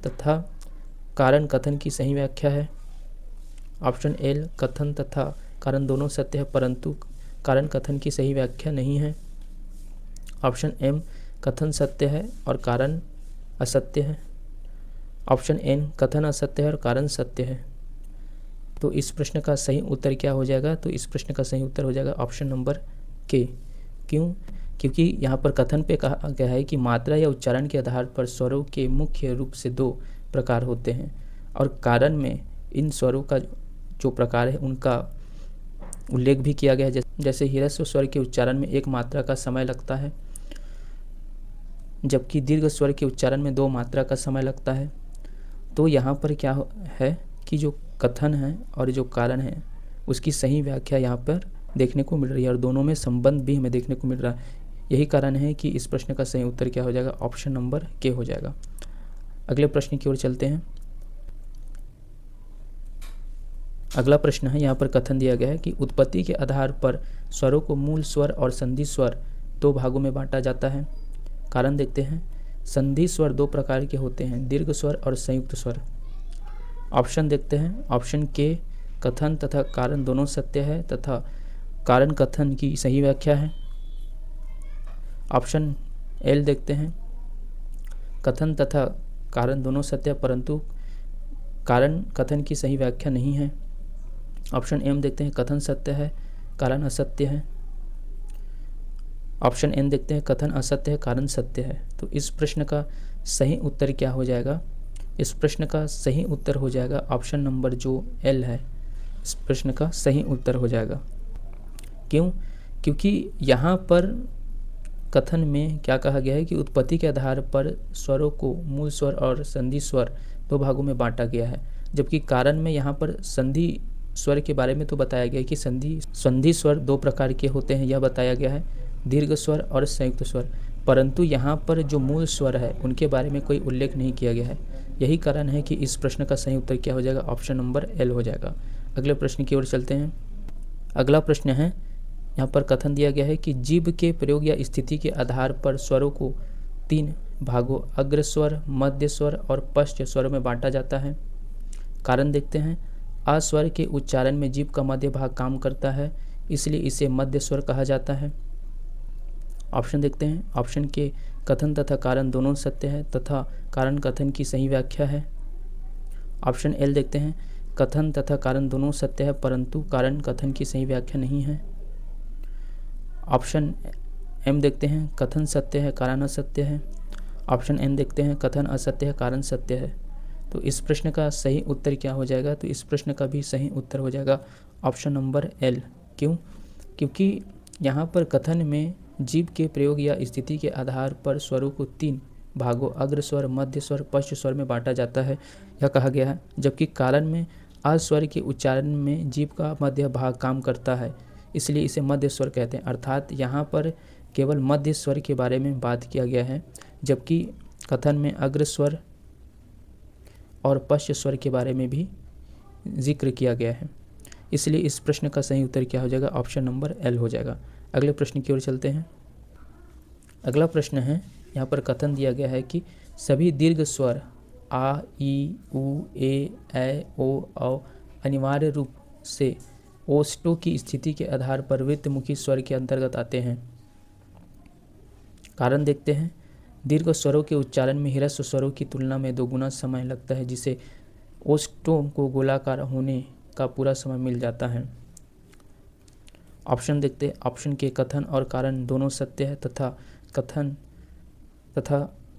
तथा कारण कथन की सही व्याख्या है। ऑप्शन एल, कथन तथा कारण दोनों सत्य है परंतु कारण कथन की सही व्याख्या नहीं है। ऑप्शन एम कथन सत्य है और कारण असत्य है। ऑप्शन एन कथन असत्य है और कारण सत्य है। तो इस प्रश्न का सही उत्तर क्या हो जाएगा? तो इस प्रश्न का सही उत्तर हो जाएगा ऑप्शन नंबर के। क्यों? क्योंकि यहाँ पर कथन पे कहा गया है कि मात्रा या उच्चारण के आधार पर स्वरों के मुख्य रूप से 2 प्रकार होते हैं, और कारण में इन स्वरों का जो प्रकार है उनका उल्लेख भी किया गया है। जैसे ह्रस्व स्वर के उच्चारण में 1 मात्रा का समय लगता है, जबकि दीर्घ स्वर के उच्चारण में 2 मात्रा का समय लगता है। तो यहाँ पर क्या है कि जो कथन है और जो कारण है उसकी सही व्याख्या यहाँ पर देखने को मिल रही है, और दोनों में संबंध भी हमें देखने को मिल रहा है। यही कारण है कि इस प्रश्न का सही उत्तर क्या हो जाएगा? ऑप्शन नंबर के हो जाएगा। अगले प्रश्न की ओर चलते हैं। अगला प्रश्न है, यहाँ पर कथन दिया गया है कि उत्पत्ति के आधार पर स्वरों को मूल स्वर और संधि स्वर 2 भागों में बांटा जाता है। कारण देखते हैं। संधि स्वर 2 प्रकार के होते हैं, दीर्घ स्वर और संयुक्त स्वर। ऑप्शन देखते हैं। ऑप्शन के कथन तथा कारण दोनों सत्य है तथा कारण कथन की सही व्याख्या है। ऑप्शन एल देखते हैं। कथन तथा कारण दोनों सत्य है परंतु कारण कथन की सही व्याख्या नहीं है। ऑप्शन एम देखते हैं। कथन सत्य है, कारण असत्य है। ऑप्शन एन देखते हैं। कथन असत्य है, कारण सत्य है। तो इस प्रश्न का सही उत्तर क्या हो जाएगा? इस प्रश्न का सही उत्तर हो जाएगा ऑप्शन नंबर जो एल है, इस प्रश्न का सही उत्तर हो जाएगा। क्यों? क्योंकि यहाँ पर कथन में क्या कहा गया है कि उत्पत्ति के आधार पर स्वरों को मूल स्वर और संधि स्वर 2 भागों में बांटा गया है, जबकि कारण में यहाँ पर संधि स्वर के बारे में तो बताया गया है कि संधि स्वर 2 प्रकार के होते हैं, यह बताया गया है, दीर्घ स्वर और संयुक्त स्वर। परंतु यहाँ पर जो मूल स्वर है उनके बारे में कोई उल्लेख नहीं किया गया है। यही कारण है कि इस प्रश्न का सही उत्तर क्या हो जाएगा? ऑप्शन नंबर एल हो जाएगा। अगले प्रश्न की ओर चलते हैं। अगला प्रश्न है, यहाँ पर कथन दिया गया है कि जीभ के प्रयोग या स्थिति के आधार पर स्वरों को 3 भागों अग्र स्वर, मध्य स्वर और पश्च स्वर में बांटा जाता है। कारण देखते हैं। आ स्वर के उच्चारण में जीभ का मध्य भाग काम करता है, इसलिए इसे मध्य स्वर कहा जाता है। ऑप्शन देखते हैं। ऑप्शन के कथन तथा कारण दोनों सत्य है तथा कारण कथन की सही व्याख्या है। ऑप्शन एल देखते हैं। कथन तथा कारण दोनों सत्य है परंतु कारण कथन की सही व्याख्या नहीं है। ऑप्शन एम देखते हैं। कथन सत्य है, कारण असत्य है। ऑप्शन एन देखते हैं। कथन असत्य है, कारण सत्य है। तो इस प्रश्न का सही उत्तर क्या हो जाएगा? तो इस प्रश्न का भी सही उत्तर हो जाएगा ऑप्शन नंबर एल। क्यों? क्योंकि यहाँ पर कथन में जीभ के प्रयोग या स्थिति के आधार पर स्वरों को 3 भागों अग्र स्वर, मध्य स्वर, पश्च स्वर में बांटा जाता है, यह कहा गया है। जबकि कारण में आ स्वर के उच्चारण में जीभ का मध्य भाग काम करता है, इसलिए इसे मध्य स्वर कहते हैं। अर्थात यहाँ पर केवल मध्य स्वर के बारे में बात किया गया है, जबकि कथन में अग्र स्वर और पश्च स्वर के बारे में भी जिक्र किया गया है। इसलिए इस प्रश्न का सही उत्तर क्या हो जाएगा? ऑप्शन नंबर एल हो जाएगा। अगले प्रश्न की ओर चलते हैं। अगला प्रश्न है, यहाँ पर कथन दिया गया है कि सभी दीर्घ स्वर आ, ई, उ, ए, ओ, औ अनिवार्य रूप से ओष्ठों की स्थिति के आधार पर वृत्तमुखी स्वर के अंतर्गत आते हैं। कारण देखते हैं। दीर्घ स्वरों के उच्चारण में ह्रस्व स्वरों की तुलना में 2 गुना समय लगता है, जिसे ओष्ठों को गोलाकार होने का पूरा समय मिल जाता है। ऑप्शन देखते हैं। ऑप्शन के कथन और कारण दोनों सत्य है तथा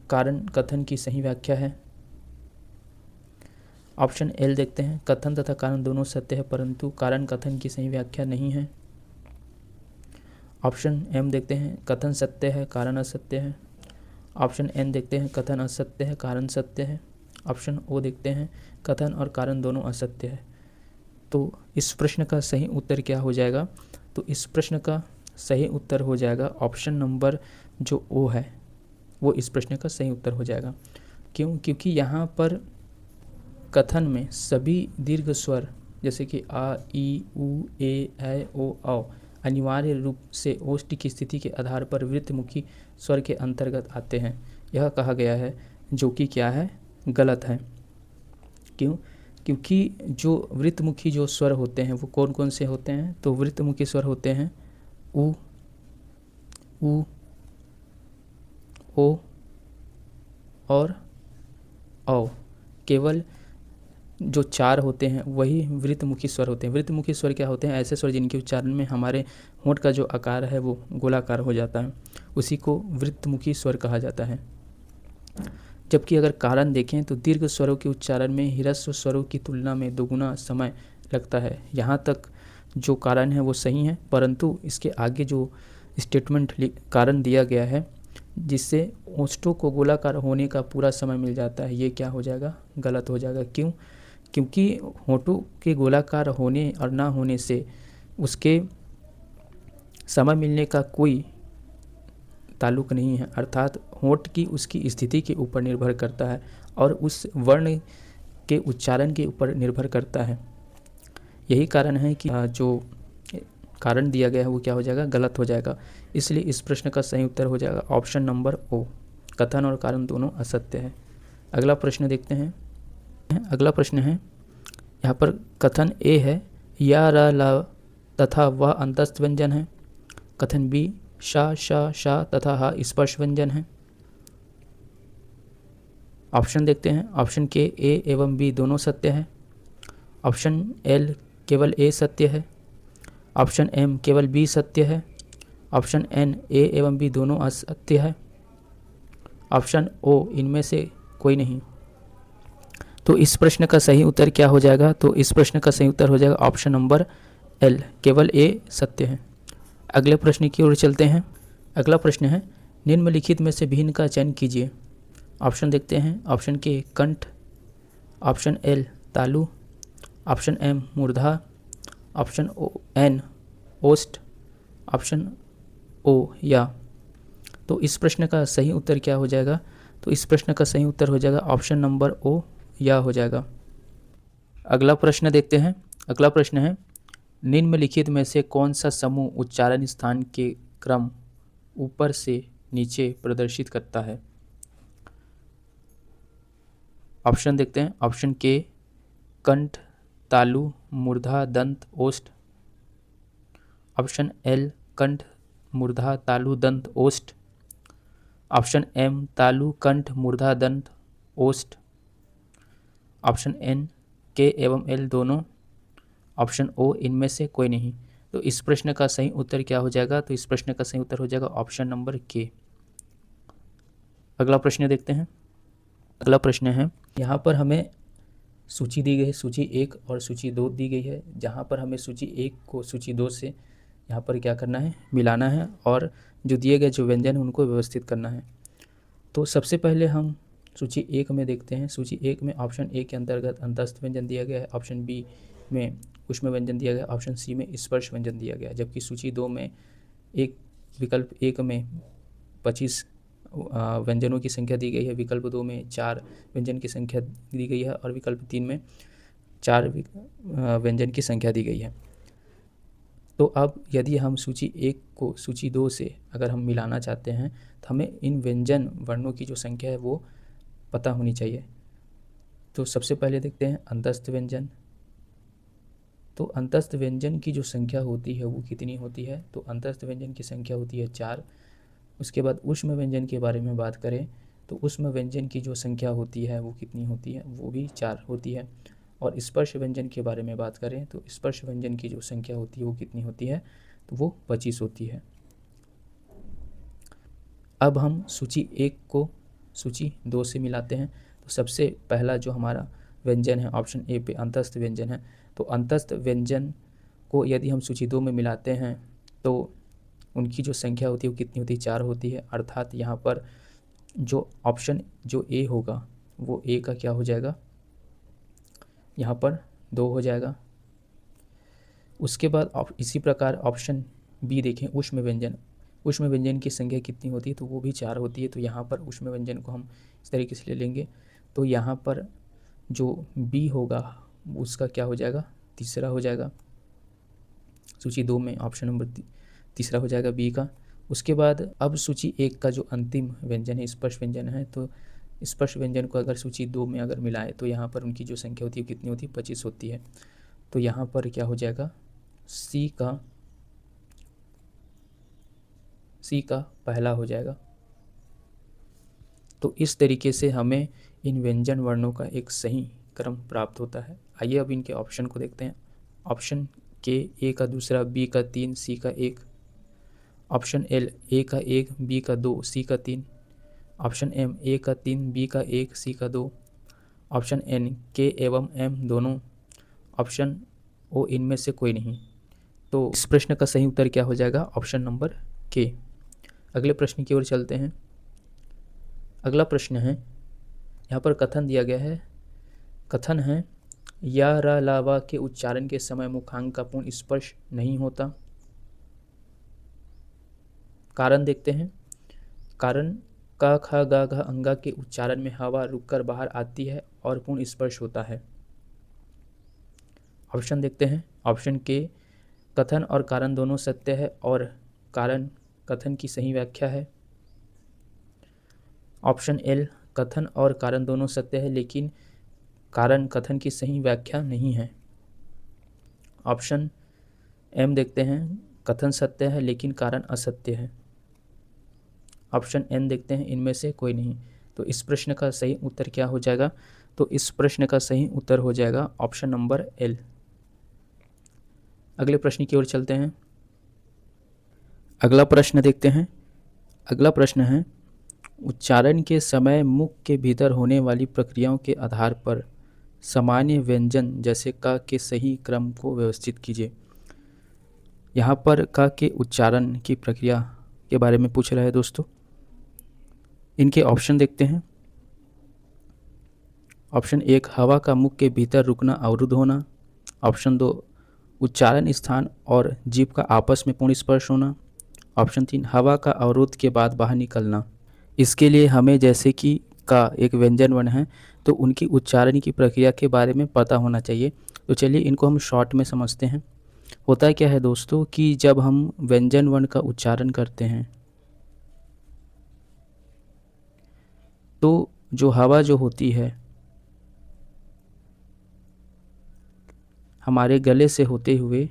कारण कथन की सही व्याख्या है। ऑप्शन एल देखते हैं। कथन तथा कारण दोनों सत्य है परंतु कारण कथन की सही व्याख्या नहीं है। ऑप्शन एम देखते हैं। कथन सत्य है, कारण असत्य है। ऑप्शन एन देखते हैं। कथन असत्य है, कारण सत्य है। ऑप्शन ओ देखते हैं। कथन और कारण दोनों असत्य है। तो इस प्रश्न का सही उत्तर क्या हो जाएगा? तो इस प्रश्न का सही उत्तर हो जाएगा ऑप्शन नंबर जो ओ है, वो इस प्रश्न का सही उत्तर हो जाएगा। क्यों? क्योंकि यहाँ पर कथन में सभी दीर्घ स्वर जैसे कि आ, ई, उ, ए, ओ, औ अनिवार्य रूप से ओष्ठ की स्थिति के आधार पर वृत्तमुखी स्वर के अंतर्गत आते हैं, यह कहा गया है, जो कि क्या है? गलत है। क्यों? क्योंकि जो वृत्तमुखी जो स्वर होते हैं वो कौन कौन से होते हैं? तो वृत्तमुखी स्वर होते हैं उ, ओ और औ केवल जो चार होते हैं वही वृत्तमुखी स्वर होते हैं। वृत्तमुखी स्वर क्या होते हैं? ऐसे स्वर जिनके उच्चारण में हमारे होंठ का जो आकार है वो गोलाकार हो जाता है, उसी को वृत्तमुखी स्वर कहा जाता है। जबकि अगर कारण देखें तो दीर्घ स्वरों के उच्चारण में ह्रस्व स्वरों की तुलना में दोगुना समय लगता है। यहाँ तक जो कारण है वो सही है, परंतु इसके आगे जो स्टेटमेंट कारण दिया गया है जिससे ओष्ठों को गोलाकार होने का पूरा समय मिल जाता है, ये क्या हो जाएगा? गलत हो जाएगा। क्यों? क्योंकि होंठों के गोलाकार होने और ना होने से उसके समय मिलने का कोई ताल्लुक नहीं है, अर्थात होंठ की उसकी स्थिति के ऊपर निर्भर करता है और उस वर्ण के उच्चारण के ऊपर निर्भर करता है। यही कारण है कि जो कारण दिया गया है वो क्या हो जाएगा? गलत हो जाएगा। इसलिए इस प्रश्न का सही उत्तर हो जाएगा ऑप्शन नंबर ओ। कथन और कारण दोनों असत्य है। अगला प्रश्न देखते हैं। अगला प्रश्न है, यहाँ पर कथन ए है या र ला तथा वह अंतस्थ व्यंजन है। कथन बी शा शा शा तथा हा स्पर्श व्यंजन है। ऑप्शन देखते हैं। ऑप्शन के ए एवं बी दोनों सत्य है। ऑप्शन एल केवल ए सत्य है। ऑप्शन एम केवल बी सत्य है। ऑप्शन एन ए एवं बी दोनों असत्य है। ऑप्शन ओ इनमें से कोई नहीं। तो इस प्रश्न का सही उत्तर क्या हो जाएगा? तो इस प्रश्न का सही उत्तर हो जाएगा ऑप्शन नंबर एल, केवल ए सत्य है। अगले प्रश्न की ओर चलते हैं। अगला प्रश्न है, निम्नलिखित में से भिन्न का चयन कीजिए। ऑप्शन देखते हैं। ऑप्शन के कंठ, ऑप्शन एल तालु, ऑप्शन एम मूर्धा, ऑप्शन एन ओष्ठ, ऑप्शन ओ या। तो इस प्रश्न का सही उत्तर क्या हो जाएगा? तो इस प्रश्न का सही उत्तर हो जाएगा ऑप्शन नंबर ओ या हो जाएगा। अगला प्रश्न देखते हैं। अगला प्रश्न है, निम्नलिखित में से कौन सा समूह उच्चारण स्थान के क्रम ऊपर से नीचे प्रदर्शित करता है? ऑप्शन देखते हैं। ऑप्शन के कंठ तालु मूर्धा दंत ओष्ठ, ऑप्शन एल कंठ मूर्धा तालु दंत ओष्ठ, ऑप्शन एम तालु कंठ मूर्धा दंत ओष्ठ, ऑप्शन एन के एवं एल दोनों, ऑप्शन ओ इनमें से कोई नहीं। तो इस प्रश्न का सही उत्तर क्या हो जाएगा? तो इस प्रश्न का सही उत्तर हो जाएगा ऑप्शन नंबर के। अगला प्रश्न देखते हैं। अगला प्रश्न है, यहाँ पर हमें सूची दी गई है, सूची 1 और सूची 2 दी गई है। जहाँ पर हमें सूची 1 को सूची 2 से यहाँ पर क्या करना है? मिलाना है और जो दिए गए जो व्यंजन है उनको व्यवस्थित करना है। तो सबसे पहले हम सूची 1 में देखते हैं। सूची 1 में ऑप्शन ए के अंतर्गत अंतस्थ व्यंजन दिया गया है, ऑप्शन बी में ऊष्म व्यंजन दिया गया, ऑप्शन सी में स्पर्श व्यंजन दिया गया। जबकि सूची 2 में एक विकल्प 1 में 25 व्यंजनों की संख्या दी गई है, विकल्प 2 में 4 व्यंजन की संख्या दी गई है और विकल्प 3 में 4 व्यंजन की संख्या दी गई है। तो अब यदि हम सूची 1 को सूची 2 से अगर हम मिलाना चाहते हैं तो हमें इन व्यंजन वर्णों की जो संख्या है वो पता होनी चाहिए। तो सबसे पहले देखते हैं अंतस्थ व्यंजन। तो अंतस्थ व्यंजन की जो संख्या होती है वो कितनी होती है? तो अंतस्थ व्यंजन की संख्या होती है 4। उसके बाद ऊष्म व्यंजन के बारे में बात करें तो ऊष्म व्यंजन की जो संख्या होती है वो कितनी होती है? वो भी 4 होती है। और स्पर्श व्यंजन के बारे में बात करें तो स्पर्श व्यंजन की जो संख्या होती है वो कितनी होती है? तो वो 25 होती है। अब हम सूची 1 को सूची 2 से मिलाते हैं। तो सबसे पहला जो हमारा व्यंजन है ऑप्शन ए पे अंतस्थ व्यंजन है। तो अंतस्थ व्यंजन को यदि हम सूची 2 में मिलाते हैं तो उनकी जो संख्या होती है वो कितनी होती है? 4 होती है। अर्थात यहाँ पर जो ऑप्शन जो ए होगा वो ए का क्या हो जाएगा? यहाँ पर 2 हो जाएगा। उसके बाद इसी प्रकार ऑप्शन बी देखें, ऊष्म व्यंजन। ऊष्म व्यंजन की संख्या कितनी होती है? तो वो भी 4 होती है। तो यहाँ पर ऊष्म व्यंजन को हम इस तरीके से ले लेंगे। तो यहाँ पर जो बी होगा उसका क्या हो जाएगा? तीसरा हो जाएगा। सूची 2 में ऑप्शन नंबर तीसरा हो जाएगा बी का। उसके बाद अब सूची 1 का जो अंतिम व्यंजन है स्पर्श व्यंजन है, तो स्पर्श व्यंजन को अगर सूची 2 में अगर मिलाए तो यहाँ पर उनकी जो संख्या होती है कितनी होती है? 25 होती है। तो यहाँ पर क्या हो जाएगा? सी का पहला हो जाएगा। तो इस तरीके से हमें इन व्यंजन वर्णों का एक सही क्रम प्राप्त होता है। आइए अब इनके ऑप्शन को देखते हैं। ऑप्शन के ए का दूसरा, बी का 3, सी का 1। ऑप्शन एल ए का 1, बी का 2, सी का 3। ऑप्शन एम ए का 3, बी का 1, सी का 2। ऑप्शन एन के एवं एम दोनों। ऑप्शन ओ इनमें से कोई नहीं। तो इस प्रश्न का सही उत्तर क्या हो जाएगा? ऑप्शन नंबर के। अगले प्रश्न की ओर चलते हैं। अगला प्रश्न है, यहाँ पर कथन दिया गया है। कथन है, या र लावा के उच्चारण के समय मुखांग का पूर्ण स्पर्श नहीं होता। कारण देखते हैं। कारण का ख गा घ अंगा के उच्चारण में हवा रुककर बाहर आती है और पूर्ण स्पर्श होता है। ऑप्शन देखते हैं। ऑप्शन के, कथन और कारण दोनों सत्य है और कारण कथन की सही व्याख्या है। ऑप्शन एल, कथन और कारण दोनों सत्य है लेकिन कारण कथन की सही व्याख्या नहीं है। ऑप्शन एम देखते हैं, कथन सत्य है लेकिन कारण असत्य है। ऑप्शन एन देखते हैं, इनमें से कोई नहीं। तो इस प्रश्न का सही उत्तर क्या हो जाएगा? तो इस प्रश्न का सही उत्तर हो जाएगा ऑप्शन नंबर एल। अगले प्रश्न की ओर चलते हैं। अगला प्रश्न देखते हैं। अगला प्रश्न है, उच्चारण के समय मुख के भीतर होने वाली प्रक्रियाओं के आधार पर सामान्य व्यंजन जैसे क के सही क्रम को व्यवस्थित कीजिए। यहाँ पर क के उच्चारण की प्रक्रिया के बारे में पूछ रहा है दोस्तों। इनके ऑप्शन देखते हैं। ऑप्शन 1, हवा का मुख के भीतर रुकना अवरुद्ध होना। ऑप्शन 2, उच्चारण स्थान और जीभ का आपस में पूर्ण स्पर्श होना। ऑप्शन 3, हवा का अवरोध के बाद बाहर निकलना। इसके लिए हमें जैसे कि का एक व्यंजन वर्ण है तो उनकी उच्चारण की प्रक्रिया के बारे में पता होना चाहिए। तो चलिए इनको हम शॉर्ट में समझते हैं। होता क्या है दोस्तों कि जब हम व्यंजन वर्ण का उच्चारण करते हैं तो जो हवा जो होती है हमारे गले से होते हुए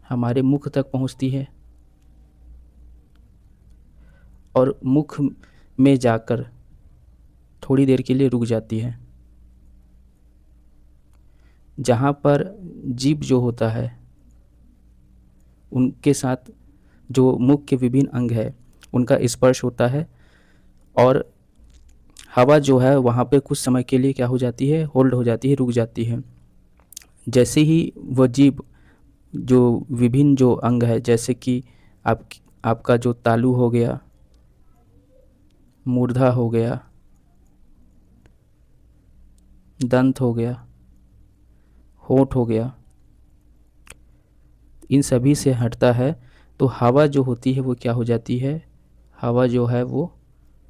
हमारे मुख तक पहुंचती है और मुख में जाकर थोड़ी देर के लिए रुक जाती है। जहाँ पर जीभ जो होता है उनके साथ जो मुख के विभिन्न अंग है उनका स्पर्श होता है और हवा जो है वहाँ पे कुछ समय के लिए क्या हो जाती है? होल्ड हो जाती है, रुक जाती है। जैसे ही वह जीभ जो विभिन्न जो अंग है जैसे कि आपका जो तालू हो गया, मूर्धा हो गया, दंत हो गया, होंठ हो गया, इन सभी से हटता है तो हवा जो होती है वो क्या हो जाती है? हवा जो है वो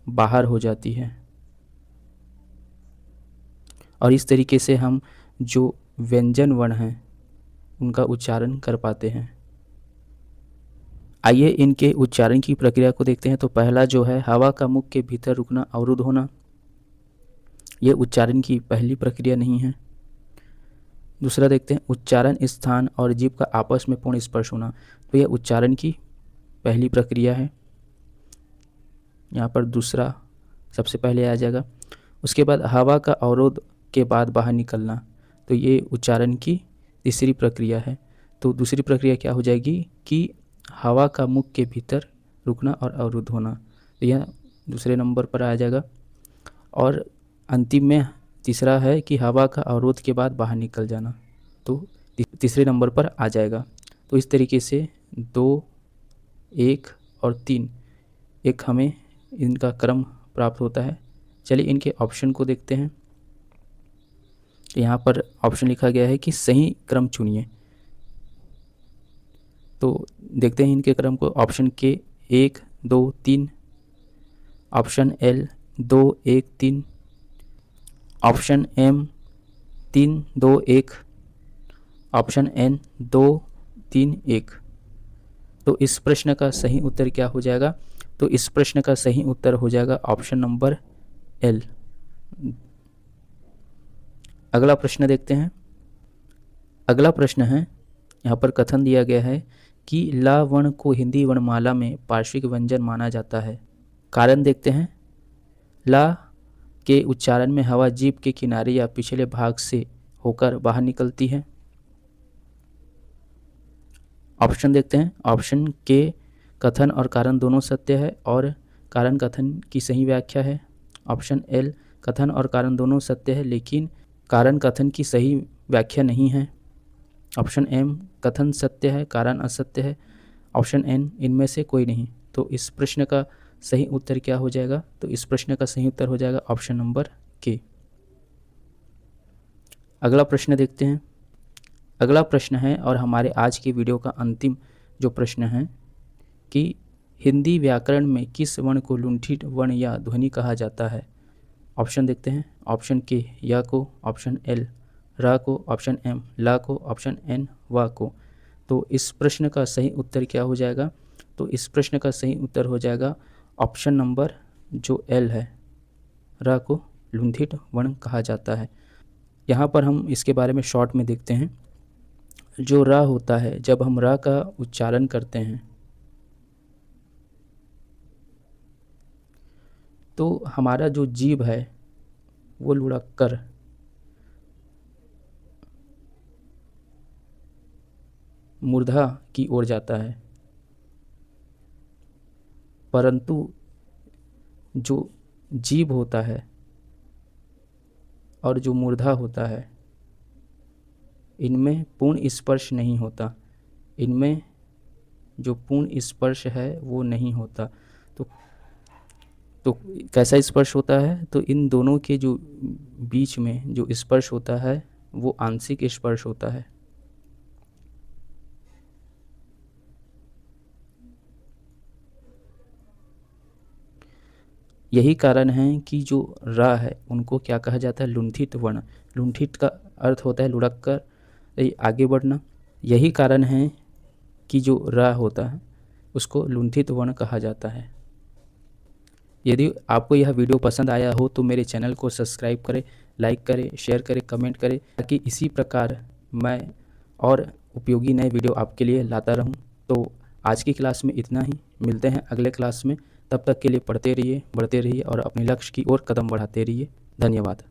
बाहर हो जाती है और इस तरीके से हम जो व्यंजन वर्ण हैं उनका उच्चारण कर पाते हैं। आइए इनके उच्चारण की प्रक्रिया को देखते हैं। तो पहला जो है, हवा का मुख के भीतर रुकना अवरुद्ध होना, ये उच्चारण की पहली प्रक्रिया नहीं है। दूसरा देखते हैं, उच्चारण स्थान और जीभ का आपस में पूर्ण स्पर्श होना, तो यह उच्चारण की पहली प्रक्रिया है। यहाँ पर दूसरा सबसे पहले आ जाएगा। उसके बाद हवा का अवरोध के बाद बाहर निकलना, तो ये उच्चारण की तीसरी प्रक्रिया है। तो दूसरी प्रक्रिया क्या हो जाएगी कि हवा का मुख के भीतर रुकना और अवरुद्ध होना, तो यह दूसरे नंबर पर आ जाएगा। और अंतिम में तीसरा है कि हवा का अवरोध के बाद बाहर निकल जाना, तो तीसरे नंबर पर आ जाएगा। तो इस तरीके से 2, 1 और 3 एक हमें इनका क्रम प्राप्त होता है। चलिए इनके ऑप्शन को देखते हैं। यहाँ पर ऑप्शन लिखा गया है कि सही क्रम चुनिए। तो देखते हैं इनके क्रम को। ऑप्शन के 1, 2, 3। Option L 2, 1, 3। Option M 3, 2, 1। Option N 2, 3, 1। तो इस प्रश्न का सही उत्तर क्या हो जाएगा? तो इस प्रश्न का सही उत्तर हो जाएगा ऑप्शन नंबर एल। अगला प्रश्न देखते हैं। अगला प्रश्न है, यहाँ पर कथन दिया गया है कि ला वर्ण को हिंदी वर्णमाला में पार्श्विक व्यंजन माना जाता है? कारण देखते हैं। ला के उच्चारण में हवा जीभ के किनारे या पिछले भाग से होकर बाहर निकलती है। ऑप्शन देखते हैं। ऑप्शन के कथन और कारण दोनों सत्य है और कारण कथन की सही व्याख्या है। ऑप्शन एल कथन और कारण दोनों सत्य है लेकिन कारण कथन की सही व्याख्या नहीं है। ऑप्शन एम कथन सत्य है कारण असत्य है। ऑप्शन एन इनमें से कोई नहीं। तो इस प्रश्न का सही उत्तर क्या हो जाएगा? तो इस प्रश्न का सही उत्तर हो जाएगा ऑप्शन नंबर के। अगला प्रश्न देखते हैं। अगला प्रश्न है और हमारे आज की वीडियो का अंतिम जो प्रश्न है कि हिंदी व्याकरण में किस वर्ण को लुंठित वर्ण या ध्वनि कहा जाता है? ऑप्शन देखते हैं। ऑप्शन के या को, ऑप्शन एल रा को, ऑप्शन एम ला को, ऑप्शन एन वा को। तो इस प्रश्न का सही उत्तर क्या हो जाएगा? तो इस प्रश्न का सही उत्तर हो जाएगा ऑप्शन नंबर जो एल है, रा को लुंठित वर्ण कहा जाता है। यहाँ पर हम इसके बारे में शॉर्ट में देखते हैं। जो रा होता है, जब हम रा का उच्चारण करते हैं तो हमारा जो जीभ है वो लुढ़क कर मूर्धा की ओर जाता है, परंतु जो जीभ होता है और जो मूर्धा होता है इनमें पूर्ण स्पर्श नहीं होता। इनमें जो पूर्ण स्पर्श है वो नहीं होता। तो कैसा स्पर्श होता है? तो इन दोनों के जो बीच में जो स्पर्श होता है वो आंशिक स्पर्श होता है। यही कारण है कि जो रा है उनको क्या कहा जाता है? लुंठित वर्ण। लुंठित का अर्थ होता है लुढ़क कर आगे बढ़ना। यही कारण है कि जो रा होता है उसको लुंठित वर्ण कहा जाता है। यदि आपको यह वीडियो पसंद आया हो तो मेरे चैनल को सब्सक्राइब करें, लाइक करें, शेयर करें, कमेंट करें ताकि इसी प्रकार मैं और उपयोगी नए वीडियो आपके लिए लाता रहूं। तो आज की क्लास में इतना ही। मिलते हैं अगले क्लास में। तब तक के लिए पढ़ते रहिए, बढ़ते रहिए और अपने लक्ष्य की ओर कदम बढ़ाते रहिए। धन्यवाद।